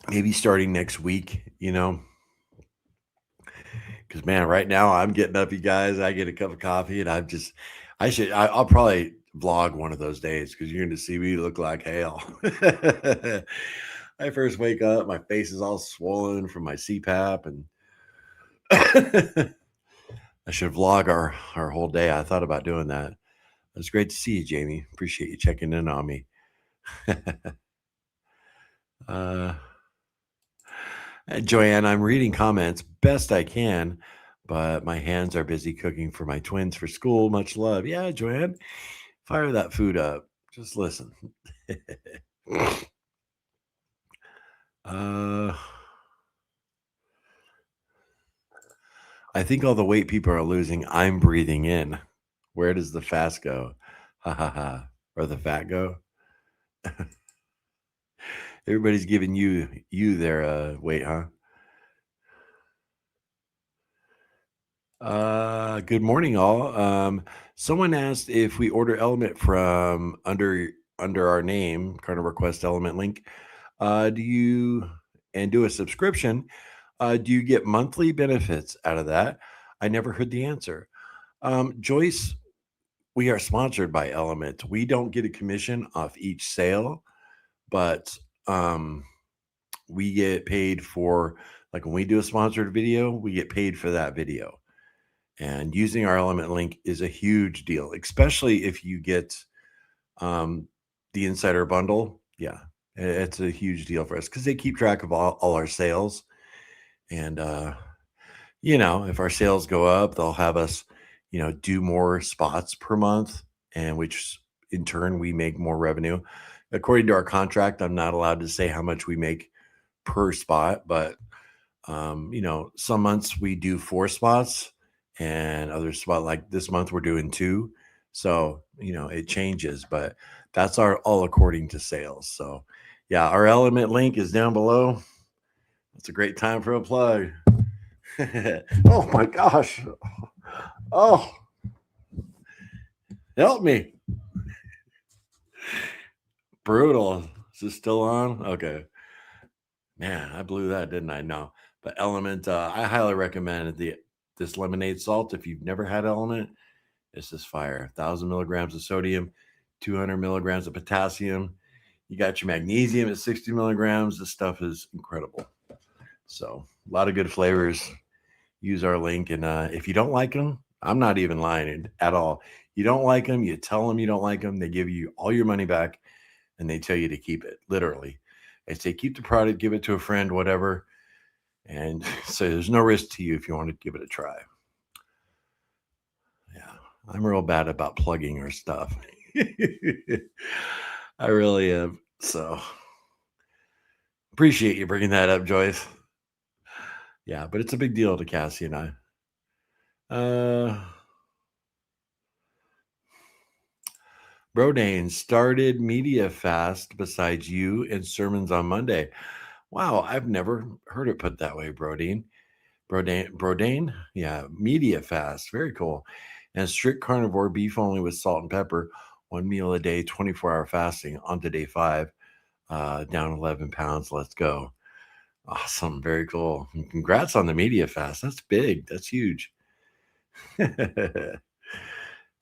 Maybe starting next week, because man, right now I'm getting up, you guys. I get a cup of coffee, and I'll probably vlog one of those days because you're going to see me look like hell. I first wake up, my face is all swollen from my CPAP, and I should vlog our whole day. I thought about doing that. It's great to see you, Jamie. Appreciate you checking in on me. uh, Joanne, I'm reading comments best I can, but my hands are busy cooking for my twins for school. Much love. Yeah, Joanne, fire that food up. Just listen. I think all the weight people are losing, I'm breathing in. Where does the fast go? Ha ha ha. Or the fat go? Everybody's giving you their weight, huh? Good morning, all. Someone asked if we order Element from under under our name, Carnivore Quest Element Link, do a subscription, do you get monthly benefits out of that? I never heard the answer. Joyce, we are sponsored by Element. We don't get a commission off each sale, but we get paid for, like when we do a sponsored video, we get paid for that video. And using our Element link is a huge deal, especially if you get the insider bundle. Yeah, it's a huge deal for us because they keep track of all our sales. And, if our sales go up, they'll have us, do more spots per month, and which in turn we make more revenue. According to our contract, I'm not allowed to say how much we make per spot, but some months we do 4 spots and other spot, like this month we're doing 2. So, it changes, but that's all according to sales. So yeah, our Element link is down below. It's a great time for a plug. Oh my gosh. Oh, help me. Brutal. Is this still on? Okay. Man, I blew that, didn't I? No. But Element, I highly recommend this lemonade salt. If you've never had Element, it's just fire. 1,000 milligrams of sodium, 200 milligrams of potassium. You got your magnesium at 60 milligrams. This stuff is incredible. So a lot of good flavors. Use our link. And if you don't like them, I'm not even lying at all. You don't like them, you tell them you don't like them. They give you all your money back and they tell you to keep it, literally. They say, keep the product, give it to a friend, whatever. And so there's no risk to you if you want to give it a try. Yeah, I'm real bad about plugging our stuff. I really am. So appreciate you bringing that up, Joyce. Yeah, but it's a big deal to Cassie and I. Brodane started media fast besides you and sermons on Monday. Wow, I've never heard it put that way, Brodane. Brodane? Yeah, media fast. Very cool. And strict carnivore, beef only with salt and pepper, 1 meal a day, 24-hour fasting on to day 5, down 11 pounds. Let's go. Awesome. Very cool. And congrats on the media fast. That's big. That's huge.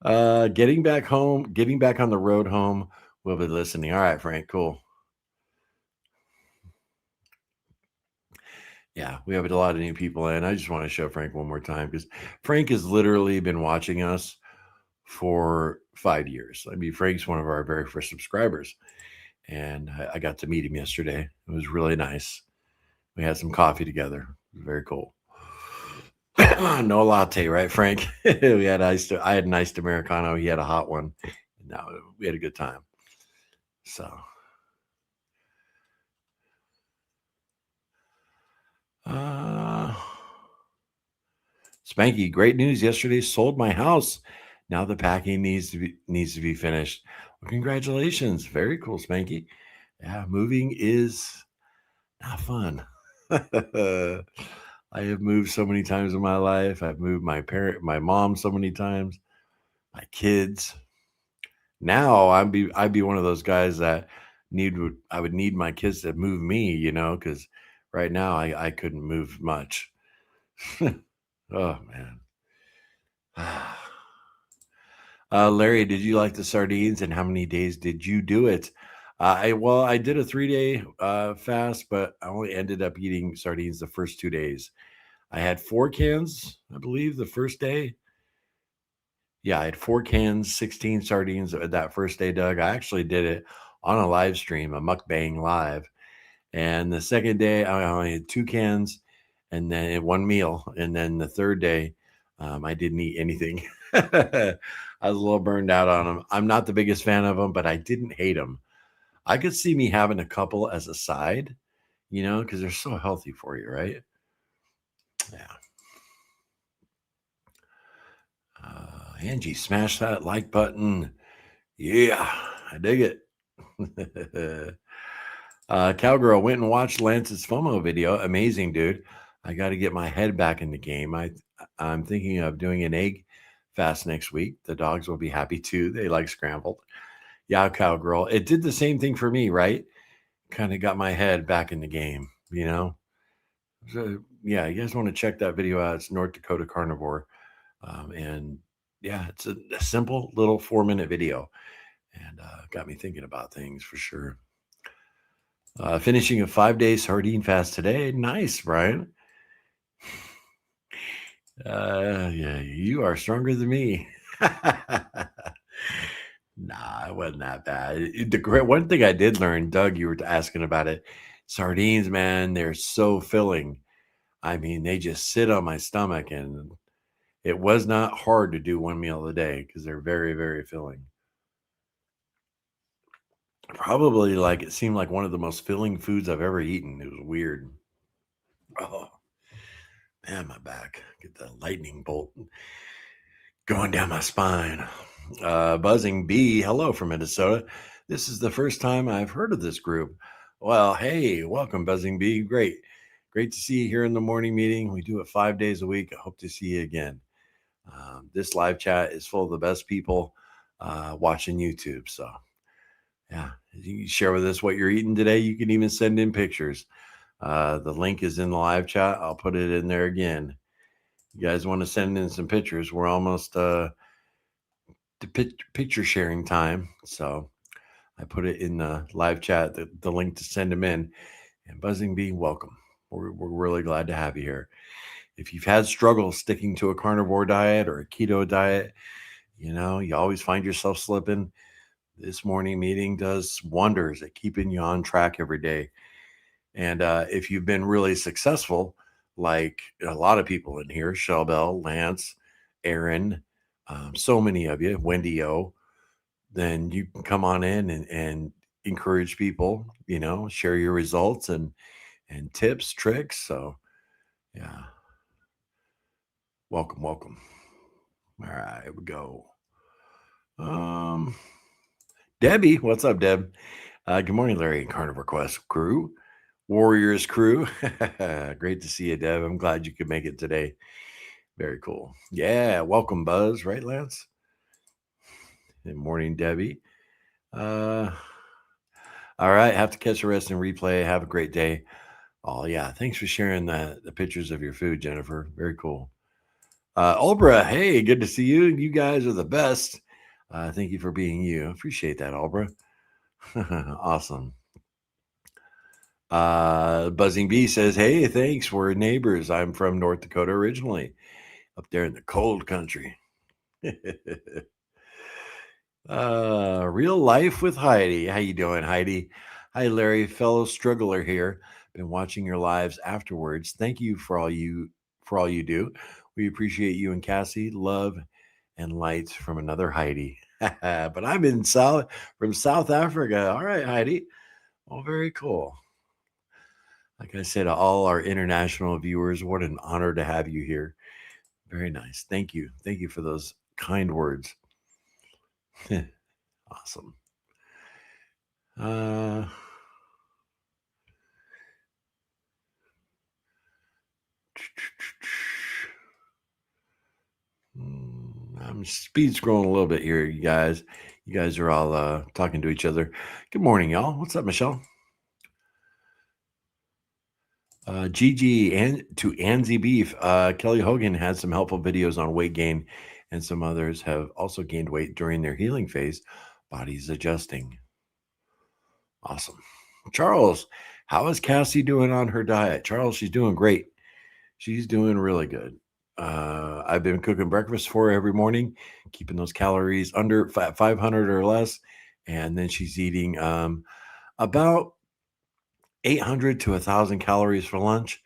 Getting back on the road home. We'll be listening. All right, Frank. Cool. Yeah, we have a lot of new people in. I just want to show Frank one more time because Frank has literally been watching us for 5 years. I mean, Frank's one of our very first subscribers, and I got to meet him yesterday. It was really nice. We had some coffee together. Very cool. No latte, right, Frank? I had an iced Americano. He had a hot one. No, we had a good time. So, Spanky, great news yesterday. Sold my house. Now the packing needs to be finished. Well, congratulations. Very cool, Spanky. Yeah, moving is not fun. I have moved so many times in my life. I've moved my mom so many times, my kids. Now I'd be one of those guys that I would need my kids to move me, because right now I couldn't move much. Oh man. Larry, did you like the sardines and how many days did you do it? I did a 3-day fast, but I only ended up eating sardines the first 2 days. I had 4 cans, I believe, the first day. Yeah, I had 4 cans, 16 sardines that first day, Doug. I actually did it on a live stream, a mukbang live. And the second day, I only had 2 cans and then 1 meal. And then the third day, I didn't eat anything. I was a little burned out on them. I'm not the biggest fan of them, but I didn't hate them. I could see me having a couple as a side, because they're so healthy for you, right? Yeah. Angie, smash that like button. Yeah, I dig it. Cowgirl went and watched Lance's FOMO video. Amazing, dude. I got to get my head back in the game. I'm thinking of doing an egg fast next week. The dogs will be happy too. They like scrambled. Yeah, cowgirl. It did the same thing for me, right? Kind of got my head back in the game, you know? So, yeah, you guys want to check that video out. It's North Dakota Carnivore. And yeah, it's a simple little 4-minute video and got me thinking about things for sure. Finishing a 5-day sardine fast today. Nice, Brian. Yeah, you are stronger than me. Nah, it wasn't that bad. The great one thing I did learn, Doug, you were asking about it. Sardines, man, they're so filling. I mean, they just sit on my stomach, and it was not hard to do one meal a day because they're very, very filling. Probably like it seemed like one of the most filling foods I've ever eaten. It was weird. Oh man, my back. Get the lightning bolt going down my spine. Buzzing Bee, hello from Minnesota. This is the first time I've heard of this group. Well, hey, welcome, Buzzing Bee. Great. Great to see you here in the morning meeting. We do it 5 days a week. I hope to see you again. This live chat is full of the best people watching YouTube. So, yeah, you can share with us what you're eating today. You can even send in pictures. The link is in the live chat. I'll put it in there again. You guys want to send in some pictures? We're almost to picture sharing time. So I put it in the live chat, the link to send them in. And Buzzing Bee, welcome. We're really glad to have you here. If you've had struggles sticking to a carnivore diet or a keto diet, you always find yourself slipping. This morning meeting does wonders at keeping you on track every day. And if you've been really successful, like a lot of people in here, Shelbel, Lance, Aaron, so many of you, Wendy O, then you can come on in and encourage people, share your results and tips, tricks. So yeah, welcome, welcome. All right, here we go. Um, Debbie, what's up, Deb? Good morning, Larry and Carnivore Quest crew, Warriors crew. Great to see you, Deb. I'm glad you could make it today. Very cool. Yeah, welcome, Buzz. Right, Lance? Good morning, Debbie. All right, have to catch the rest and replay. Have a great day. Oh yeah, thanks for sharing the pictures of your food, Jennifer. Very cool. Albra, hey, good to see you. You guys are the best. Thank you for being you. Appreciate that, Albra. Awesome. Buzzing Bee says, hey, thanks. We're neighbors. I'm from North Dakota originally, up there in the cold country. Real life with Heidi. How you doing, Heidi? Hi, Larry, fellow struggler here. Been watching your lives afterwards. Thank you for all you do. We appreciate you and Cassie. Love and lights from another Heidi. But I'm from South Africa. All right, Heidi. Well, very cool. Like I said, to all our international viewers, what an honor to have you here. Very nice. Thank you. Thank you for those kind words. Awesome. I'm speed scrolling a little bit here, you guys. You guys are all talking to each other. Good morning, y'all. What's up, Michelle? Gigi and to Anzi Beef. Kelly Hogan had some helpful videos on weight gain, and some others have also gained weight during their healing phase. Bodies adjusting. Awesome. Charles, how is Cassie doing on her diet? Charles, she's doing great. She's doing really good. I've been cooking breakfast for her every morning, keeping those calories under 500 or less. And then she's eating about 800 to 1,000 calories for lunch.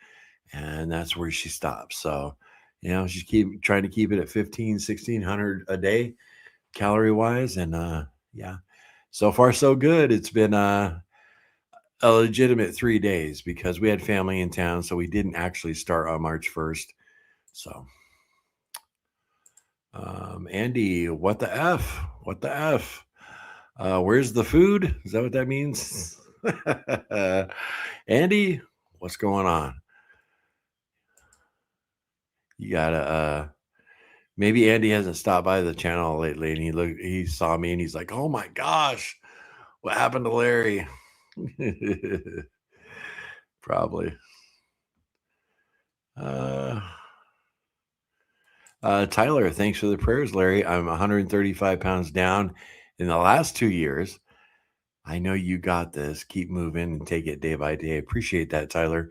And that's where she stops. So, she's trying to keep it at 1,600 a day, calorie wise. And yeah, so far so good. It's been a legitimate 3 days because we had family in town. So we didn't actually start on March 1st. So, Andy, what the F? What the F? Where's the food? Is that what that means? Andy, what's going on? You gotta Maybe Andy hasn't stopped by the channel lately, and he saw me, and he's like, "Oh my gosh, what happened to Larry?" Probably. Tyler, thanks for the prayers, Larry. I'm 135 pounds down in the last 2 years. I know you got this. Keep moving and take it day by day. Appreciate that, Tyler.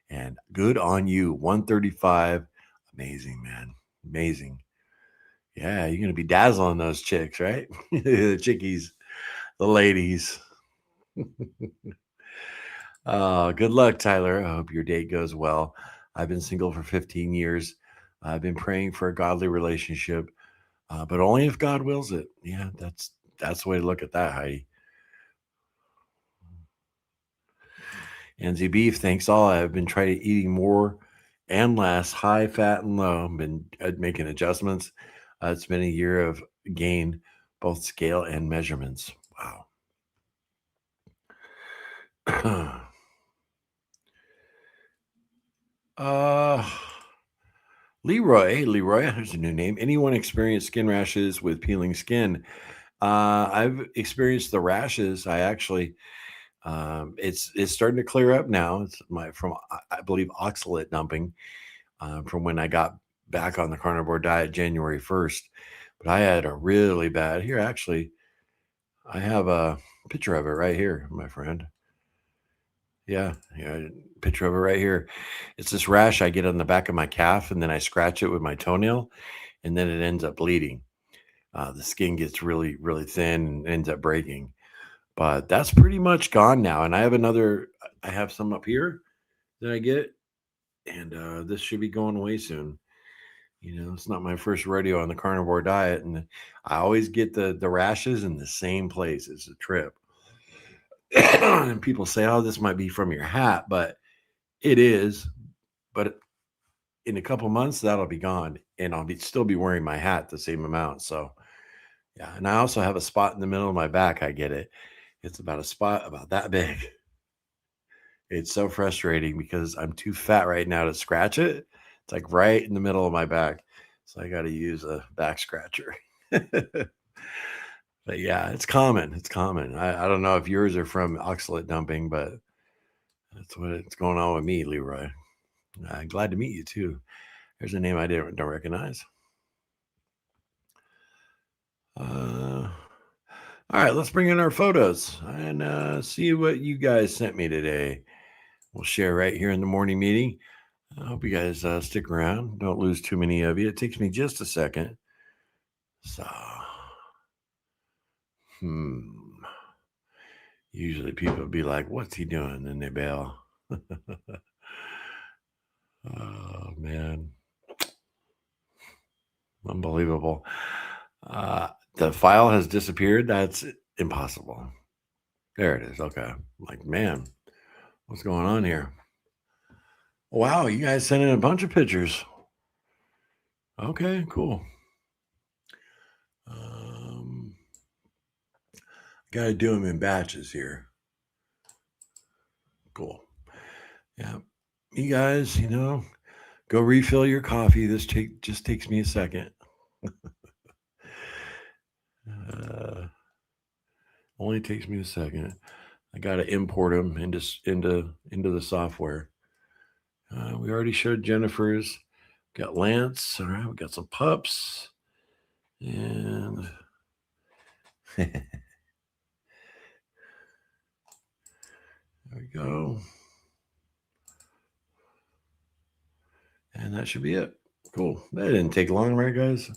And good on you. 135. Amazing, man. Amazing. Yeah, you're going to be dazzling those chicks, right? The chickies, the ladies. Good luck, Tyler. I hope your date goes well. I've been single for 15 years. I've been praying for a godly relationship, but only if God wills it. Yeah, that's the way to look at that, Heidi. NZ Beef, thanks all. I've been trying eating more and less, high fat and low. I've been making adjustments. It's been a year of gain, both scale and measurements. Wow. Leroy, hey Leroy, there's a new name. Anyone experience skin rashes with peeling skin? I've experienced the rashes. I actually, it's starting to clear up now. It's from I believe oxalate dumping from when I got back on the carnivore diet January 1st. But I had a really bad here. Actually, I have a picture of it right here, my friend. Yeah, picture of it right here. It's this rash I get on the back of my calf, and then I scratch it with my toenail, and then it ends up bleeding. The skin gets really, really thin and ends up breaking. But that's pretty much gone now. And I have some up here that I get, and this should be going away soon. It's not my first rodeo on the carnivore diet, and I always get the rashes in the same place. It's a trip. And people say, "Oh, this might be from your hat," but it is. But in a couple months, that'll be gone, and I'll still be wearing my hat the same amount. So, yeah. And I also have a spot in the middle of my back. I get it. It's about a spot about that big. It's so frustrating because I'm too fat right now to scratch it. It's like right in the middle of my back. So I got to use a back scratcher. But yeah, it's common. It's common. I don't know if yours are from oxalate dumping, but that's what's going on with me, Leroy. Glad to meet you too. There's a name I don't recognize. All right, let's bring in our photos and see what you guys sent me today. We'll share right here in the morning meeting. I hope you guys stick around. Don't lose too many of you. It takes me just a second. So, usually people would be like, "What's he doing?" And they bail. Oh, man. Unbelievable. The file has disappeared. That's impossible. There it is. Okay. I'm like, man, what's going on here? Wow, you guys sent in a bunch of pictures. Okay, cool. Got to do them in batches here. Cool. Yeah. You guys, go refill your coffee. This just takes me a second. Only takes me a second. I got to import them into the software. We already showed Jennifer's. Got Lance. All right, we got some pups. And there we go. And that should be it. Cool. That didn't take long, right, guys?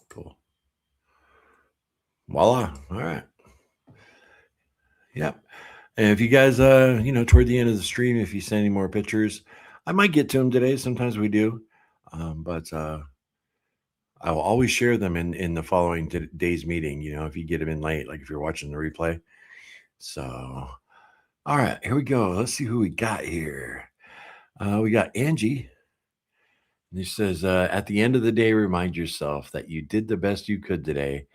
Cool. Voila. All right. Yep. And if you guys, toward the end of the stream, if you send any more pictures, I might get to them today. Sometimes we do. But I will always share them in the following day's meeting, if you get them in late, like if you're watching the replay. So, all right, here we go. Let's see who we got here. We got Angie. And she says, at the end of the day, remind yourself that you did the best you could today,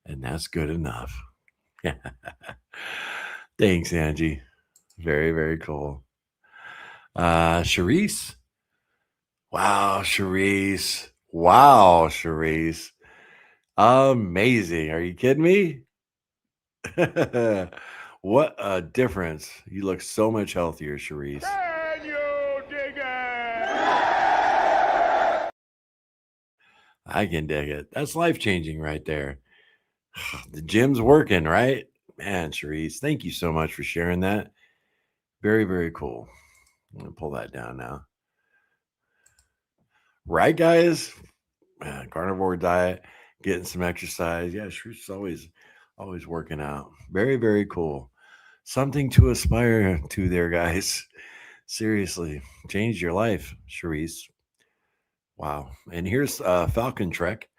and that's good enough. Thanks, Angie. Very, very cool. Charisse. Wow, Charisse. Wow, Charisse. Amazing. Are you kidding me? What a difference. You look so much healthier, Charisse. Can you dig it? I can dig it. That's life changing right there. The gym's working, right? Man, Charisse, thank you so much for sharing that. Very, very cool. I'm going to pull that down now. Right, guys? Man, carnivore diet, getting some exercise. Yeah, Charisse's always working out. Very, very cool. Something to aspire to there, guys. Seriously, changed your life, Charisse. Wow. And here's Falcon Trek.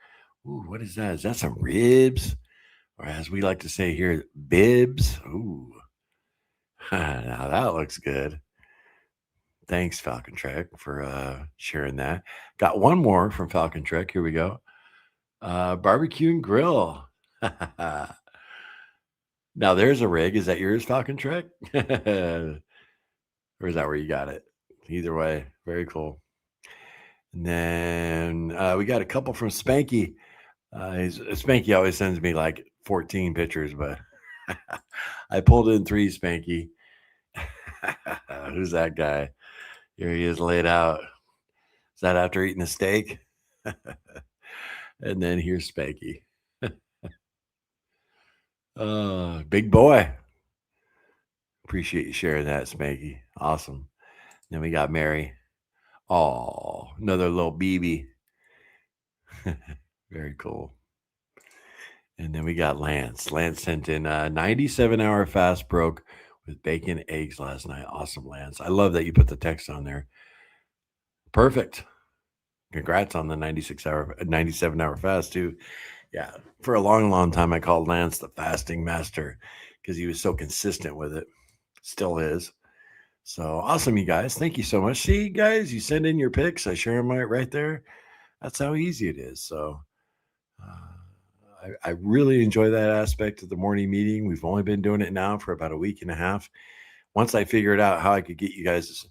Ooh, what is that? Is that some ribs? Or as we like to say here, bibs? Ooh. Now that looks good. Thanks, Falcon Trek, for sharing that. Got one more from Falcon Trek. Here we go. Barbecue and grill. Now there's a rig. Is that yours, Falcon Trek? Or is that where you got it? Either way, very cool. And then we got a couple from Spanky. Spanky always sends me like 14 pictures, but I pulled in 3, Spanky. Who's that guy? Here he is laid out. Is that after eating a steak? And then here's Spanky. Big boy. Appreciate you sharing that, Spanky. Awesome. Then we got Mary. Oh, another little BB. Very cool. And then we got Lance. Lance sent in a 97-hour fast broke with bacon eggs last night. Awesome, Lance. I love that you put the text on there. Perfect. Congrats on the 97-hour fast too. Yeah, for a long, long time I called Lance the fasting master because he was so consistent with it. Still is. So awesome, you guys. Thank you so much. See, guys, you send in your pics. I share them right there. That's how easy it is. So I really enjoy that aspect of the morning meeting. We've only been doing it now for about a week and a half. Once I figured out how I could get you guys,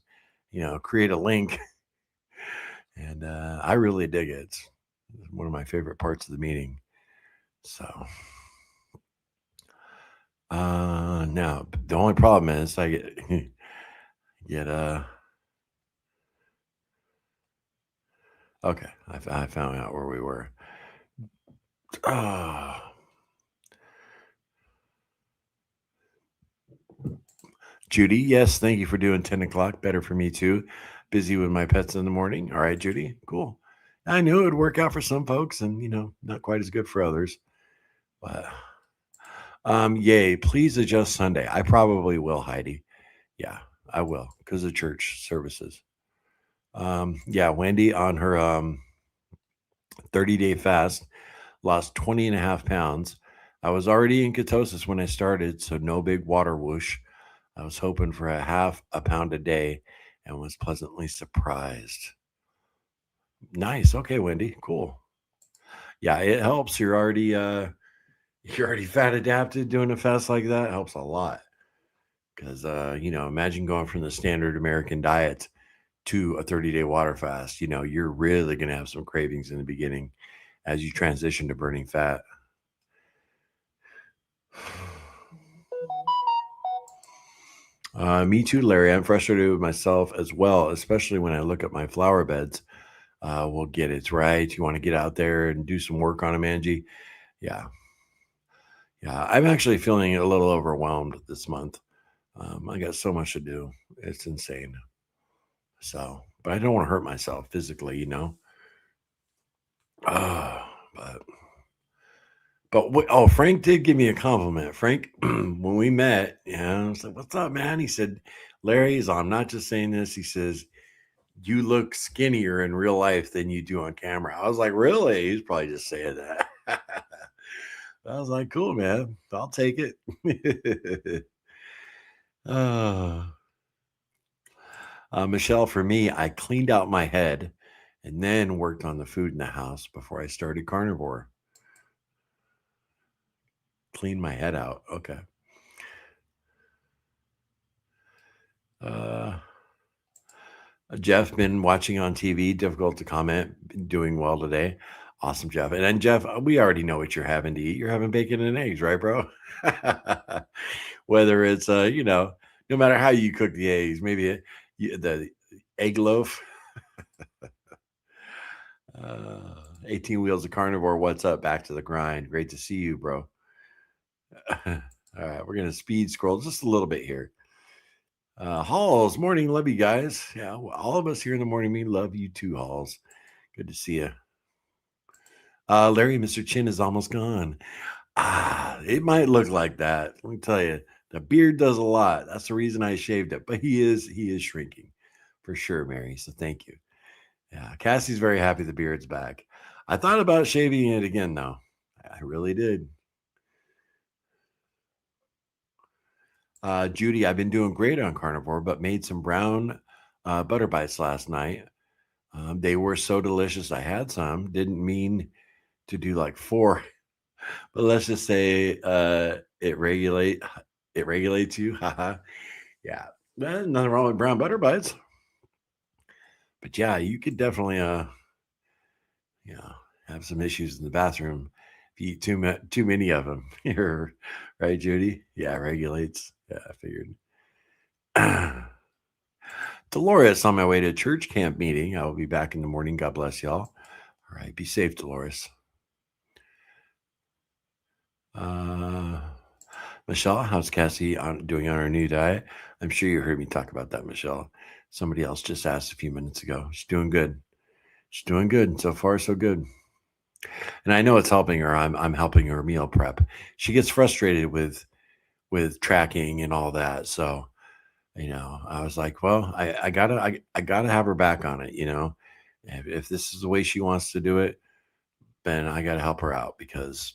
create a link, and I really dig it. It's one of my favorite parts of the meeting. So now the only problem is I get okay. I found out where we were. Judy, yes, thank you for doing 10 o'clock. Better for me too. Busy with my pets in the morning. All right, Judy, cool. I knew it would work out for some folks and, not quite as good for others. But yay, please adjust Sunday. I probably will, Heidi. Yeah, I will because of church services. Yeah, Wendy on her 30-day fast lost 20 and a half pounds. I was already in ketosis when I started, so no big water whoosh. I was hoping for a half a pound a day and was pleasantly surprised. Nice. Okay, Wendy. Cool. Yeah, it helps. You're already fat adapted. Doing a fast like that helps a lot. Because imagine going from the standard American diet to a 30-day water fast. You're really gonna have some cravings in the beginning as you transition to burning fat. Me too, Larry. I'm frustrated with myself as well, especially when I look at my flower beds. We'll get it right. You want to get out there and do some work on them, Angie? Yeah. Yeah. I'm actually feeling a little overwhelmed this month. I got so much to do. It's insane. So, but I don't want to hurt myself physically, But Frank did give me a compliment. Frank, when we met, I was like, "What's up, man?" He said, "Larry's. I'm not just saying this." He says, "You look skinnier in real life than you do on camera." I was like, "Really?" He's probably just saying that. I was like, "Cool, man. I'll take it." Michelle, for me, I cleaned out my head and then worked on the food in the house before I started carnivore. Clean my head out. Okay. Jeff, been watching on TV. Difficult to comment. Been doing well today. Awesome, Jeff. And then, Jeff, we already know what you're having to eat. You're having bacon and eggs, right, bro? Whether it's, no matter how you cook the eggs, maybe the egg loaf. 18 Wheels of Carnivore, what's up? Back to the grind. Great to see you, bro. All right, we're going to speed scroll just a little bit here. Halls, morning, love you guys. Yeah, well, all of us here in the morning, me love you too, Halls. Good to see you. Larry, Mr. Chin is almost gone. It might look like that. Let me tell you, the beard does a lot. That's the reason I shaved it. But he is shrinking for sure, Mary. So thank you. Yeah, Cassie's very happy the beard's back. I thought about shaving it again, though. I really did. Judy, I've been doing great on carnivore, but made some brown butter bites last night. They were so delicious. I had some. Didn't mean to do like 4, but let's just say it regulates you. Haha. Yeah, nothing wrong with brown butter bites. But yeah, you could definitely have some issues in the bathroom if you eat too many of them. Right, Judy? Yeah, it regulates. Yeah, I figured. Dolores, on my way to a church camp meeting. I will be back in the morning. God bless y'all. All right, be safe, Dolores. Michelle, how's Cassie doing on her new diet? I'm sure you heard me talk about that, Michelle. Somebody else just asked a few minutes ago. She's doing good. She's doing good. So far, so good. And I know it's helping her. I'm helping her meal prep. She gets frustrated with tracking and all that. So, I was like, well, I gotta have her back on it. If this is the way she wants to do it, then I gotta help her out because,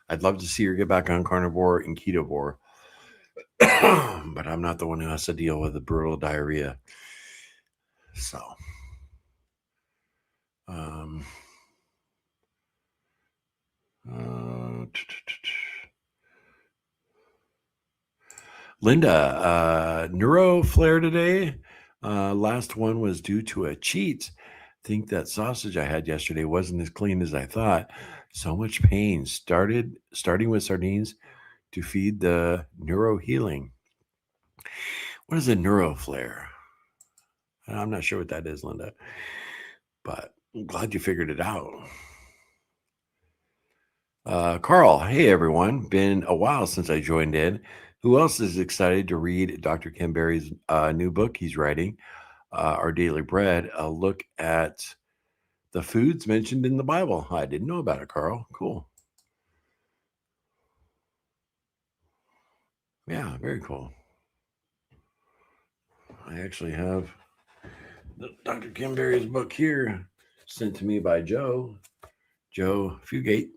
I'd love to see her get back on carnivore and ketovore, but I'm not the one who has to deal with the brutal diarrhea. So, Linda, neuro flare today. Last one was due to a cheat. Think that sausage I had yesterday wasn't as clean as I thought. So much pain. Starting with sardines to feed the neuro healing. What is a neuro flare? I'm not sure what that is, Linda, but I'm glad you figured it out. Carl, hey everyone. Been a while since I joined in. Who else is excited to read Dr. Ken Berry's new book he's writing, Our Daily Bread, a look at the foods mentioned in the Bible? I didn't know about it, Carl. Cool. Yeah, very cool. I actually have Dr. Ken Berry's book here, sent to me by Joe Fugate.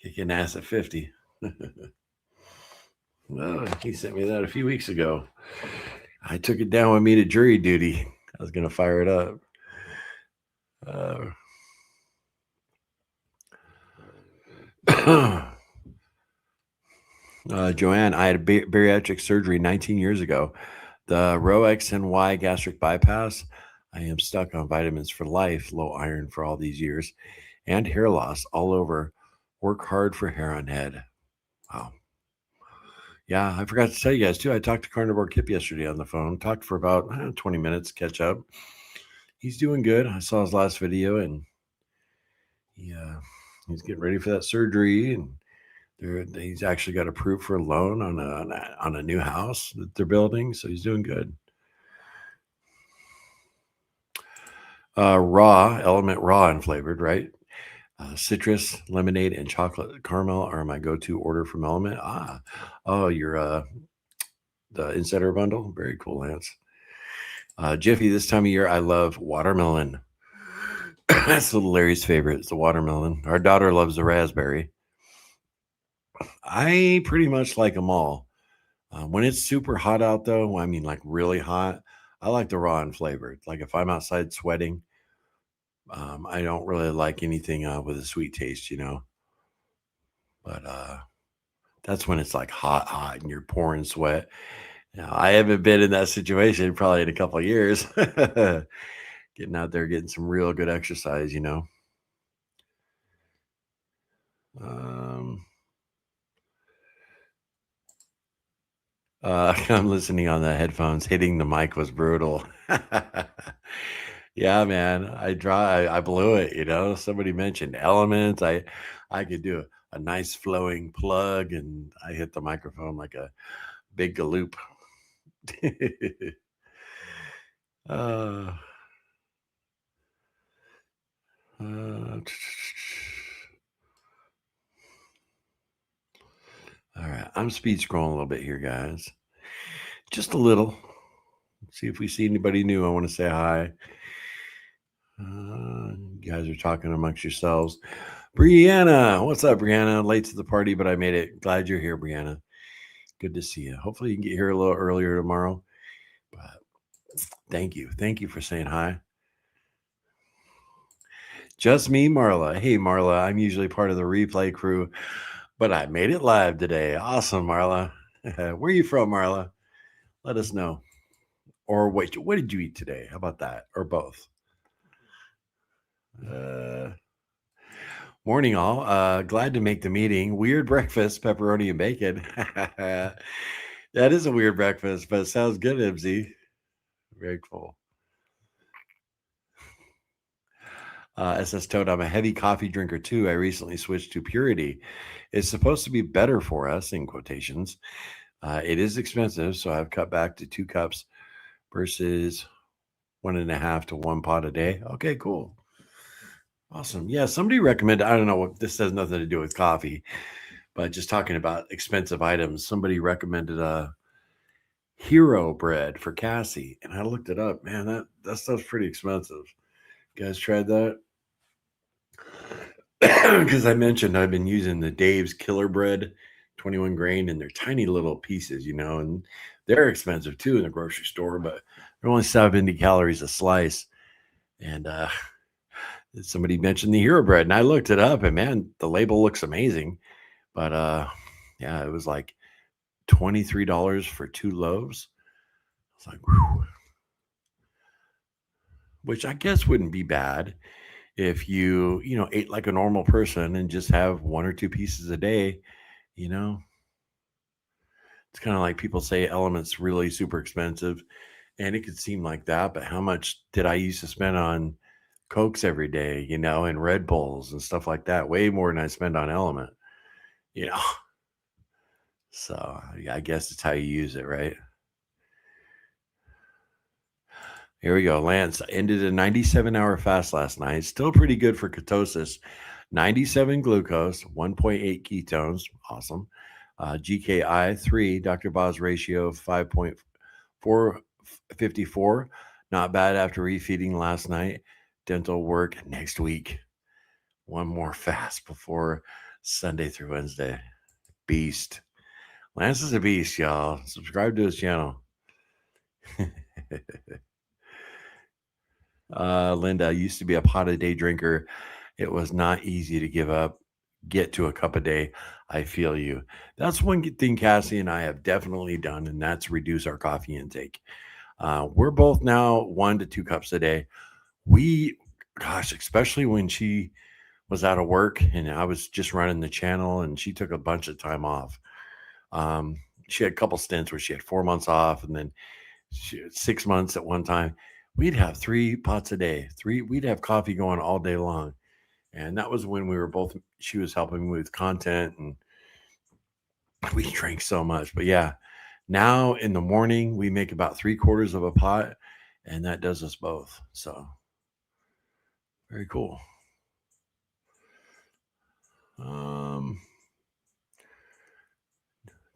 Kicking ass at 50. Well, he sent me that a few weeks ago. I took it down with me to jury duty. I was going to fire it up. Joanne, I had bariatric surgery 19 years ago. The Row X and Y gastric bypass. I am stuck on vitamins for life, low iron for all these years, and hair loss all over. Work hard for hair on head. Wow. Yeah, I forgot to tell you guys too. I talked to Carnivore Kip yesterday on the phone. Talked for about 20 minutes, catch up. He's doing good. I saw his last video, and he's getting ready for that surgery, and he's actually got approved for a loan on a new house that they're building. So he's doing good. Element raw and flavored, right? Citrus, lemonade, and chocolate caramel are my go-to order from Element. You're the Insider Bundle. Very cool, Lance. Jiffy, this time of year, I love watermelon. That's little Larry's favorite. It's the watermelon. Our daughter loves the raspberry. I pretty much like them all. When it's super hot out, though, I mean like really hot, I like the raw and flavored. Like if I'm outside sweating, I don't really like anything with a sweet taste, But that's when it's like hot, and you're pouring sweat. Now, I haven't been in that situation probably in a couple of years. Getting out there, getting some real good exercise, you know. I'm listening on the headphones. Hitting the mic was brutal. Yeah, man. I blew it, you know. Somebody mentioned elements. I could do a nice flowing plug, and I hit the microphone like a big galoop. uh, uh, all right. I'm speed scrolling a little bit here, guys. Just a little. See if we see anybody new. I want to say hi. You guys are talking amongst yourselves. Brianna, what's up, Brianna? Late to the party, but I made it. Glad you're here, Brianna. Good to see you. Hopefully, you can get here a little earlier tomorrow. But thank you. Thank you for saying hi. Just me, Marla. Hey, Marla. I'm usually part of the replay crew, but I made it live today. Awesome, Marla. Where are you from, Marla? Let us know. Or wait, what did you eat today? How about that? Or both? Morning, all. Glad to make the meeting. Weird breakfast, pepperoni and bacon. That is a weird breakfast, but it sounds good, MZ. Very cool. SS Toad, I'm a heavy coffee drinker too. I recently switched to Purity. It's supposed to be better for us, in quotations. It is expensive, so I've cut back to 2 cups versus 1.5 to 1 pot a day. Okay, cool. Awesome. Yeah, somebody recommended, I don't know what this has nothing to do with coffee, but just talking about expensive items, somebody recommended a Hero bread for Cassie, and I looked it up. Man, that stuff's pretty expensive. You guys tried that? Because I mentioned I've been using the Dave's Killer Bread, 21 grain, and they're tiny little pieces, you know, and they're expensive too in the grocery store, but they're only 70 calories a slice. And somebody mentioned the Hero bread, and I looked it up, and man, the label looks amazing. But yeah, it was like $23 for 2 loaves. It's like, whew. Which I guess wouldn't be bad if you ate like a normal person and just have 1 or 2 pieces a day. you know it's kind of like people say elements really super expensive, and it could seem like that, but how much did I used to spend on Cokes every day, and Red Bulls and stuff like that? Way more than I spend on element, you know so yeah, I guess it's how you use it, right? Here we go. Lance ended a 97-hour fast last night. Still pretty good for ketosis. 97 glucose, 1.8 ketones. Awesome. GKI 3, Dr. Boz ratio 5.454. Not bad after refeeding last night. Dental work next week. One more fast before Sunday through Wednesday. Beast. Lance is a beast, y'all. Subscribe to his channel. Linda, I used to be a pot a day drinker. It was not easy to get to a cup a day. I feel you. That's one thing Cassie and I have definitely done, and that's reduce our coffee intake. We're both now 1 to 2 cups a day. Especially when she was out of work and I was just running the channel, and she took a bunch of time off. She had a couple stints where she had 4 months off, and then she had 6 months at one time. We'd have 3 pots a day. We'd have coffee going all day long. And that was when she was helping me with content, and we drank so much. But yeah, now in the morning, we make about 3/4 of a pot, and that does us both. So very cool.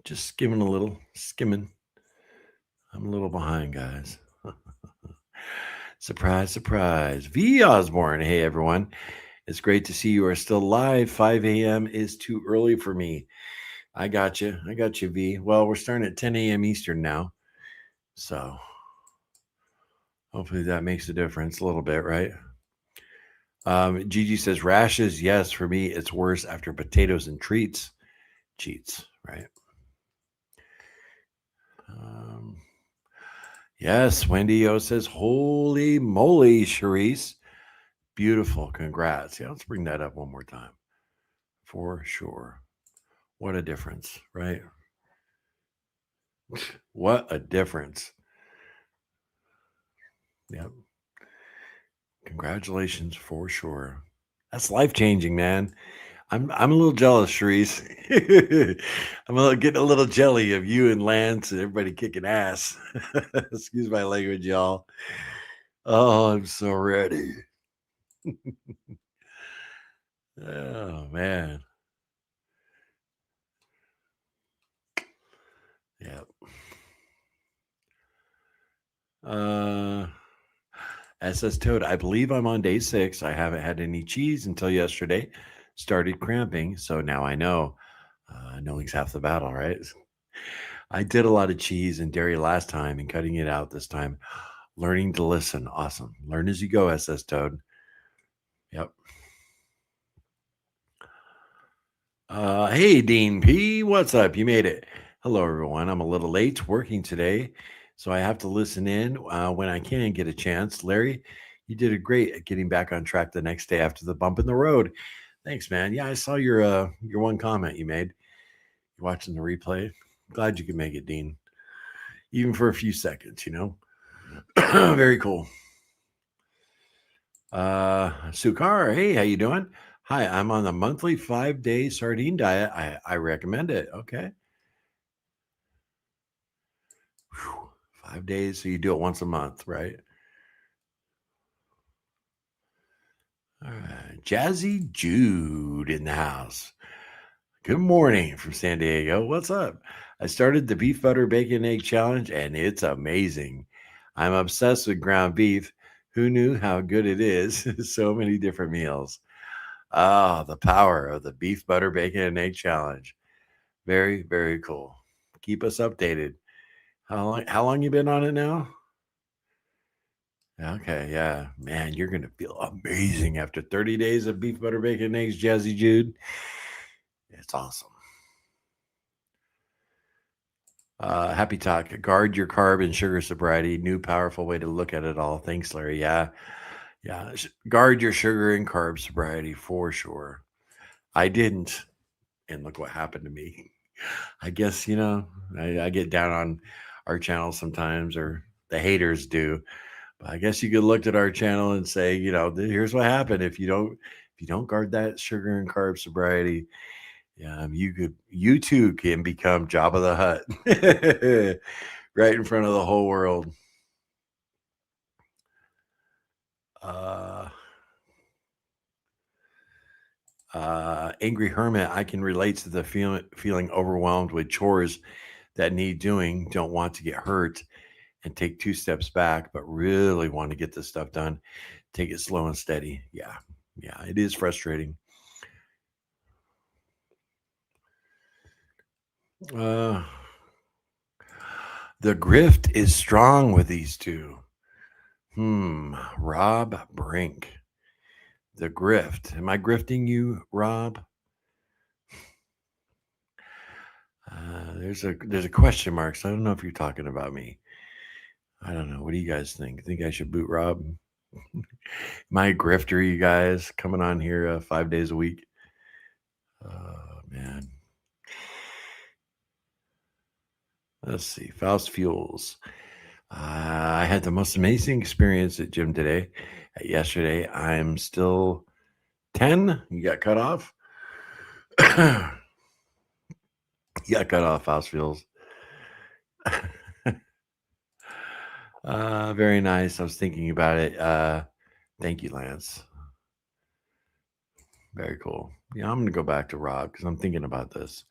Just skimming. I'm a little behind, guys. Surprise, surprise. V Osborne. Hey, everyone. It's great to see you are still live. 5 a.m. is too early for me. I got you, V. Well, we're starting at 10 a.m. Eastern now. So hopefully that makes a difference a little bit, right? Gigi says rashes. Yes, for me, it's worse after potatoes and cheats, right? Yes, Wendy O says, holy moly, Charisse. Beautiful. Congrats. Yeah, let's bring that up one more time. For sure. What a difference, right? What a difference. Yep. Congratulations for sure. That's life-changing, man. I'm a little jealous, Charisse. Getting a little jelly of you and Lance and everybody kicking ass. Excuse my language, y'all. Oh, I'm so ready. Oh man. Yeah. SS Toad, I believe I'm on day 6. I haven't had any cheese until yesterday. Started cramping, so now I know. Knowing's half the battle, right? I did a lot of cheese and dairy last time and cutting it out this time. Learning to listen. Awesome. Learn as you go, SS Toad. Yep. Hey, Dean P. What's up? You made it. Hello, everyone. I'm a little late working today, so I have to listen in when I can get a chance. Larry, you did a great at getting back on track the next day after the bump in the road. Thanks, man. Yeah, I saw your one comment you made. You're watching the replay. Glad you could make it, Dean. Even for a few seconds, Very cool. Sukar, hey, how you doing? Hi, I'm on the monthly 5-day sardine diet. I recommend it. Okay. Whew, 5 days, so you do it once a month, right? All right. Jazzy Jude in the house. Good morning from San Diego. What's up? I started the beef butter bacon egg challenge and it's amazing. I'm obsessed with ground beef. Who knew how good it is? So many different meals. Ah, the power of the beef butter bacon and egg challenge. Very, very cool. Keep us updated. How long you been on it now? Okay, yeah. Man, you're gonna feel amazing after 30 days of beef butter bacon and eggs, Jazzy Jude. It's awesome. Happy talk. Guard your carb and sugar sobriety. New powerful way to look at it all. Thanks, Larry. Yeah. Yeah. Guard your sugar and carb sobriety for sure. I didn't. And look what happened to me. I guess, I get down on our channel sometimes, or the haters do. But I guess you could look at our channel and say, here's what happened if you don't guard that sugar and carb sobriety. Yeah, you too can become Jabba the Hutt right in front of the whole world. Uh, Angry Hermit, I can relate to the feeling overwhelmed with chores that need doing, don't want to get hurt and take 2 steps back, but really want to get this stuff done. Take it slow and steady. Yeah. Yeah, it is frustrating. The grift is strong with these two. Rob Brink. The grift. Am I grifting you, Rob? There's a question mark, so I don't know if you're talking about me. I don't know. What do you guys think? Think I should boot Rob? Am I a grifter, you guys, coming on here 5 days a week? Oh, man. Let's see. Faust Fuels. I had the most amazing experience at gym today. Yesterday, I'm still 10. You got cut off? You got cut off, Faust Fuels. Very nice. I was thinking about it. Thank you, Lance. Very cool. Yeah, I'm going to go back to Rob because I'm thinking about this.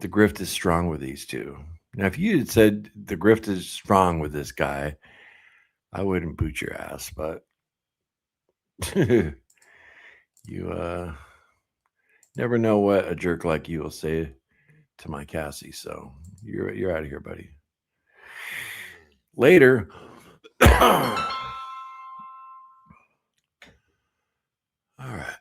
The grift is strong with these two. Now, if you had said the grift is strong with this guy, I wouldn't boot your ass, but you never know what a jerk like you will say to my Cassie. So you're out of here, buddy. Later. All right.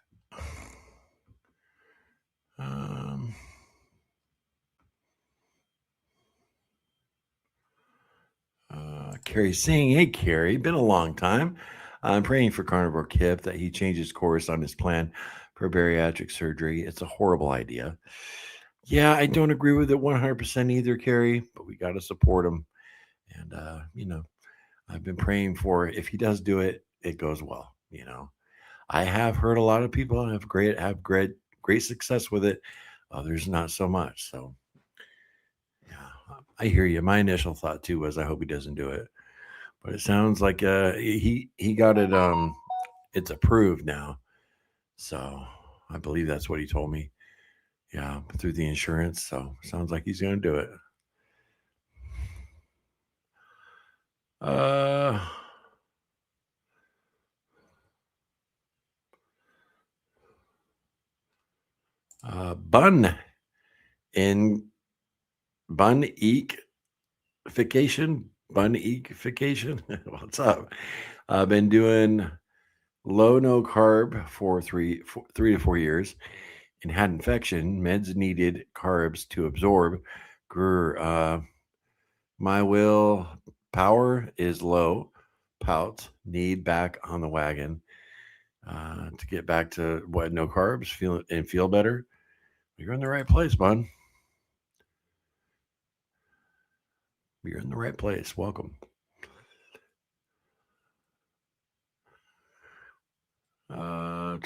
Carrie Singh. Hey, Carrie, been a long time. I'm praying for Carnivore Kip that he changes course on his plan for bariatric surgery. It's a horrible idea. Yeah, I don't agree with it 100% either, Carrie, but we got to support him. And, I've been praying for if he does do it, it goes well. I have heard a lot of people have great success with it. Others not so much. So, yeah, I hear you. My initial thought too was I hope he doesn't do it. But it sounds like he got it. It's approved now, so I believe that's what he told me. Yeah, through the insurance. So sounds like he's going to do it. Bun in bun eekification. Bun eekification. What's up? I've been doing low no carb for 3 to 4 years and had infection. Meds needed carbs to absorb. My will power is low. Pout. Need back on the wagon to get back to what no carbs feel better. You're in the right place, bud. You're in the right place. Welcome. All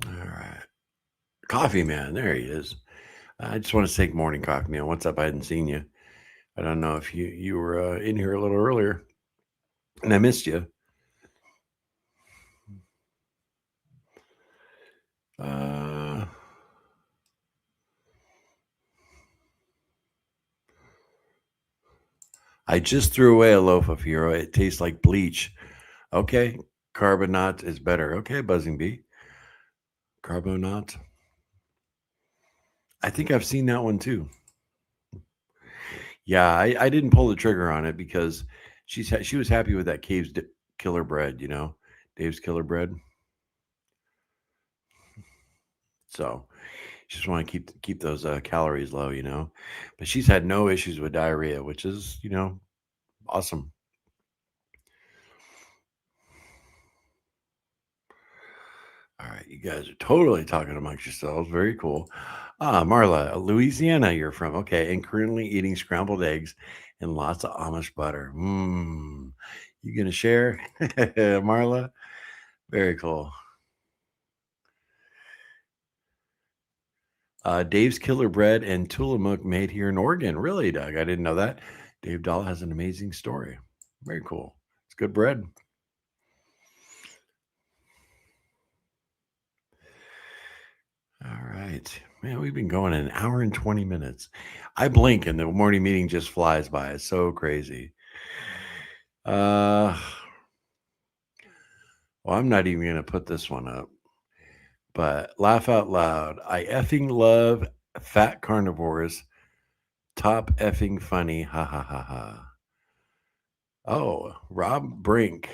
right. Coffee man, there he is. I just want to say good morning, Coffee man. What's up? I hadn't seen you. I don't know if you were in here a little earlier, and I missed you. I just threw away a loaf of hero. It tastes like bleach. Okay, carbonate is better. Okay, Buzzing Bee. Carbonate. I think I've seen that one too. Yeah, I didn't pull the trigger on it because she was happy with that Cave's Killer Bread, Dave's Killer Bread. So she just want to keep those calories low, But she's had no issues with diarrhea, which is, awesome. All right, you guys are totally talking amongst yourselves. Very cool. Marla, Louisiana, you're from. Okay, and currently eating scrambled eggs and lots of Amish butter. You gonna share, Marla? Very cool. Dave's Killer Bread and Tullamook made here in Oregon. Really, Doug? I didn't know that. Dave Dahl has an amazing story. Very cool. It's good bread. All right. Man, we've been going an hour and 20 minutes. I blink and the morning meeting just flies by. It's so crazy. Well, I'm not even going to put this one up. But laugh out loud. I effing love fat carnivores. Top effing funny. Ha ha ha ha. Oh, Rob Brink.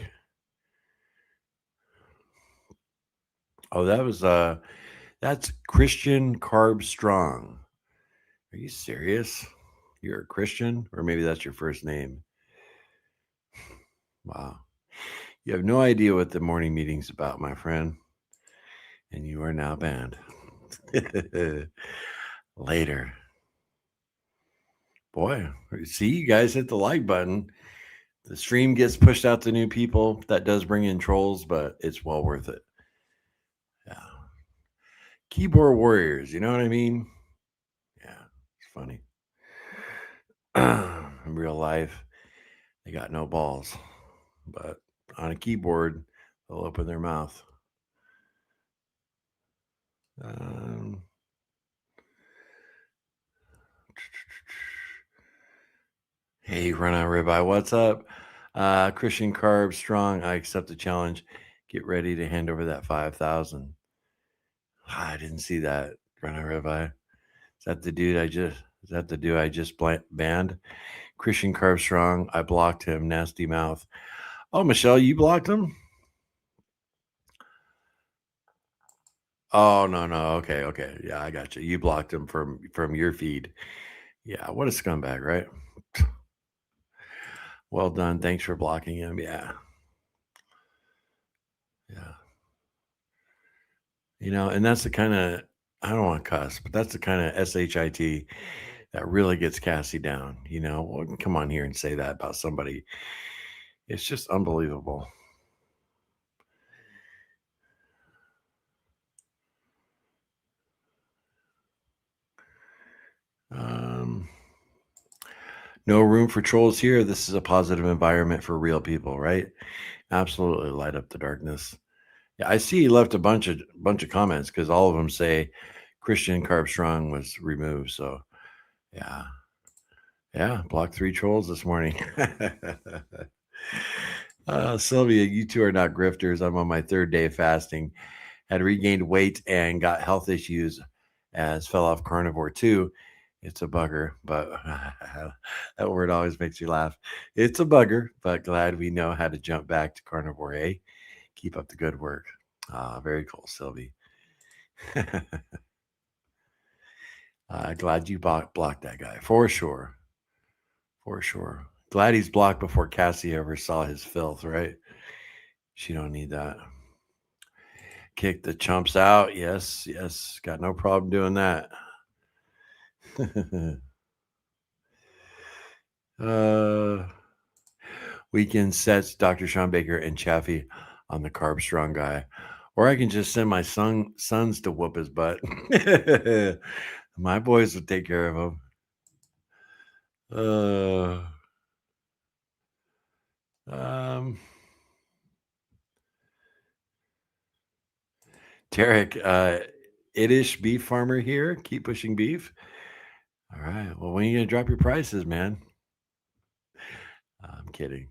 Oh, that's Christian Carb Strong. Are you serious? You're a Christian? Or maybe that's your first name. Wow. You have no idea what the morning meeting's about, my friend. And you are now banned. Later. Boy, see, you guys hit the like button. The stream gets pushed out to new people. That does bring in trolls, but it's well worth it. Yeah. Keyboard warriors, you know what I mean? Yeah, it's funny. In real life, they got no balls. But on a keyboard, they'll open their mouth. Hey, Run on Ribeye, what's up? Christian Carb Strong, I accept the challenge. Get ready to hand over that 5,000. I didn't see that. Run on Ribeye. Is that the dude I just banned? Christian Carb Strong. I blocked him. Nasty mouth. Oh, Michelle, you blocked him? Oh, no. Okay. Yeah, I got you. You blocked him from your feed. Yeah, what a scumbag, right? Well done. Thanks for blocking him. Yeah. And that's the kind of, I don't want to cuss, but that's the kind of SHIT that really gets Cassie down. Well, come on here and say that about somebody. It's just unbelievable. No room for trolls here. This is a positive environment for real people, right? Absolutely light up the darkness. Yeah, I see he left a bunch of comments because all of them say Christian Carb Strong was removed. So yeah, blocked 3 trolls this morning. Sylvia, you two are not grifters. I'm on my 3rd day of fasting. Had regained weight and got health issues as fell off carnivore too. It's a bugger, but that word always makes you laugh. It's a bugger, but glad we know how to jump back to carnivore, eh? Keep up the good work. Very cool, Sylvie. Glad you blocked that guy. For sure. Glad he's blocked before Cassie ever saw his filth, right? She don't need that. Kick the chumps out. Yes. Got no problem doing that. Weekend sets Dr. Sean Baker and Chaffee on the Carb Strong guy. Or I can just send my sons to whoop his butt. My boys will take care of him. Tarek, Itish beef farmer here. Keep pushing beef. All right. Well, when are you going to drop your prices, man? I'm kidding.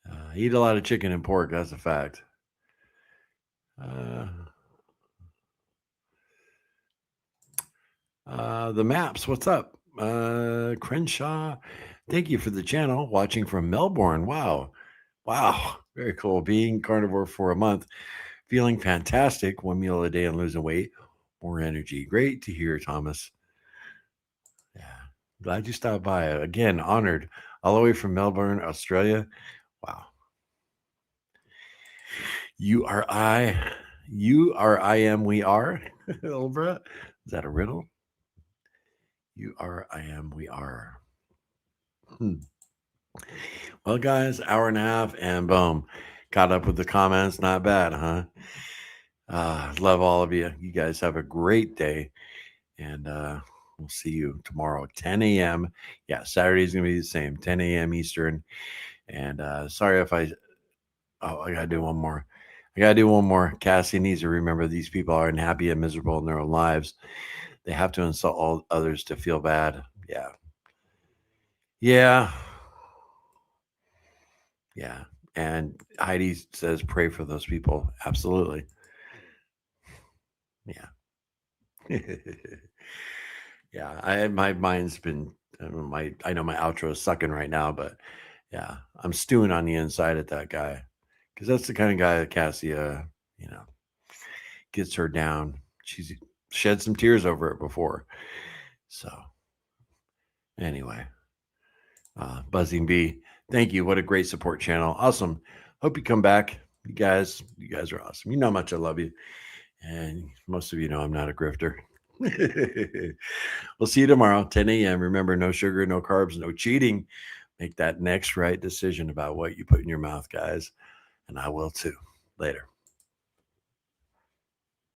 I eat a lot of chicken and pork. That's a fact. The maps. What's up? Crenshaw. Thank you for the channel. Watching from Melbourne. Wow. Very cool. Being carnivore for a month. Feeling fantastic. 1 meal a day and losing weight. More energy. Great to hear, Thomas. Yeah. Glad you stopped by. Again, honored. All the way from Melbourne, Australia. Wow. You are I am, we are. Ilbra. Is that a riddle? You are, I am, we are. Well, guys, hour and a half and boom. Caught up with the comments. Not bad, huh? Love all of you. You guys have a great day. And we'll see you tomorrow, 10 a.m. Yeah, Saturday's going to be the same, 10 a.m. Eastern. And sorry if I got to do one more. Cassie needs to remember these people are unhappy and miserable in their own lives. They have to insult all others to feel bad. Yeah. And Heidi says, pray for those people. Absolutely. Yeah. Yeah. My mind's been, I know my outro is sucking right now, but yeah, I'm stewing on the inside at that guy. Cause that's the kind of guy that Cassie, gets her down. She's shed some tears over it before. So anyway, Buzzing Bee, thank you. What a great support channel. Awesome. Hope you come back. You guys are awesome. You know how much I love you. And most of you know I'm not a grifter. We'll see you tomorrow, 10 a.m. Remember, no sugar, no carbs, no cheating. Make that next right decision about what you put in your mouth, guys. And I will too. Later.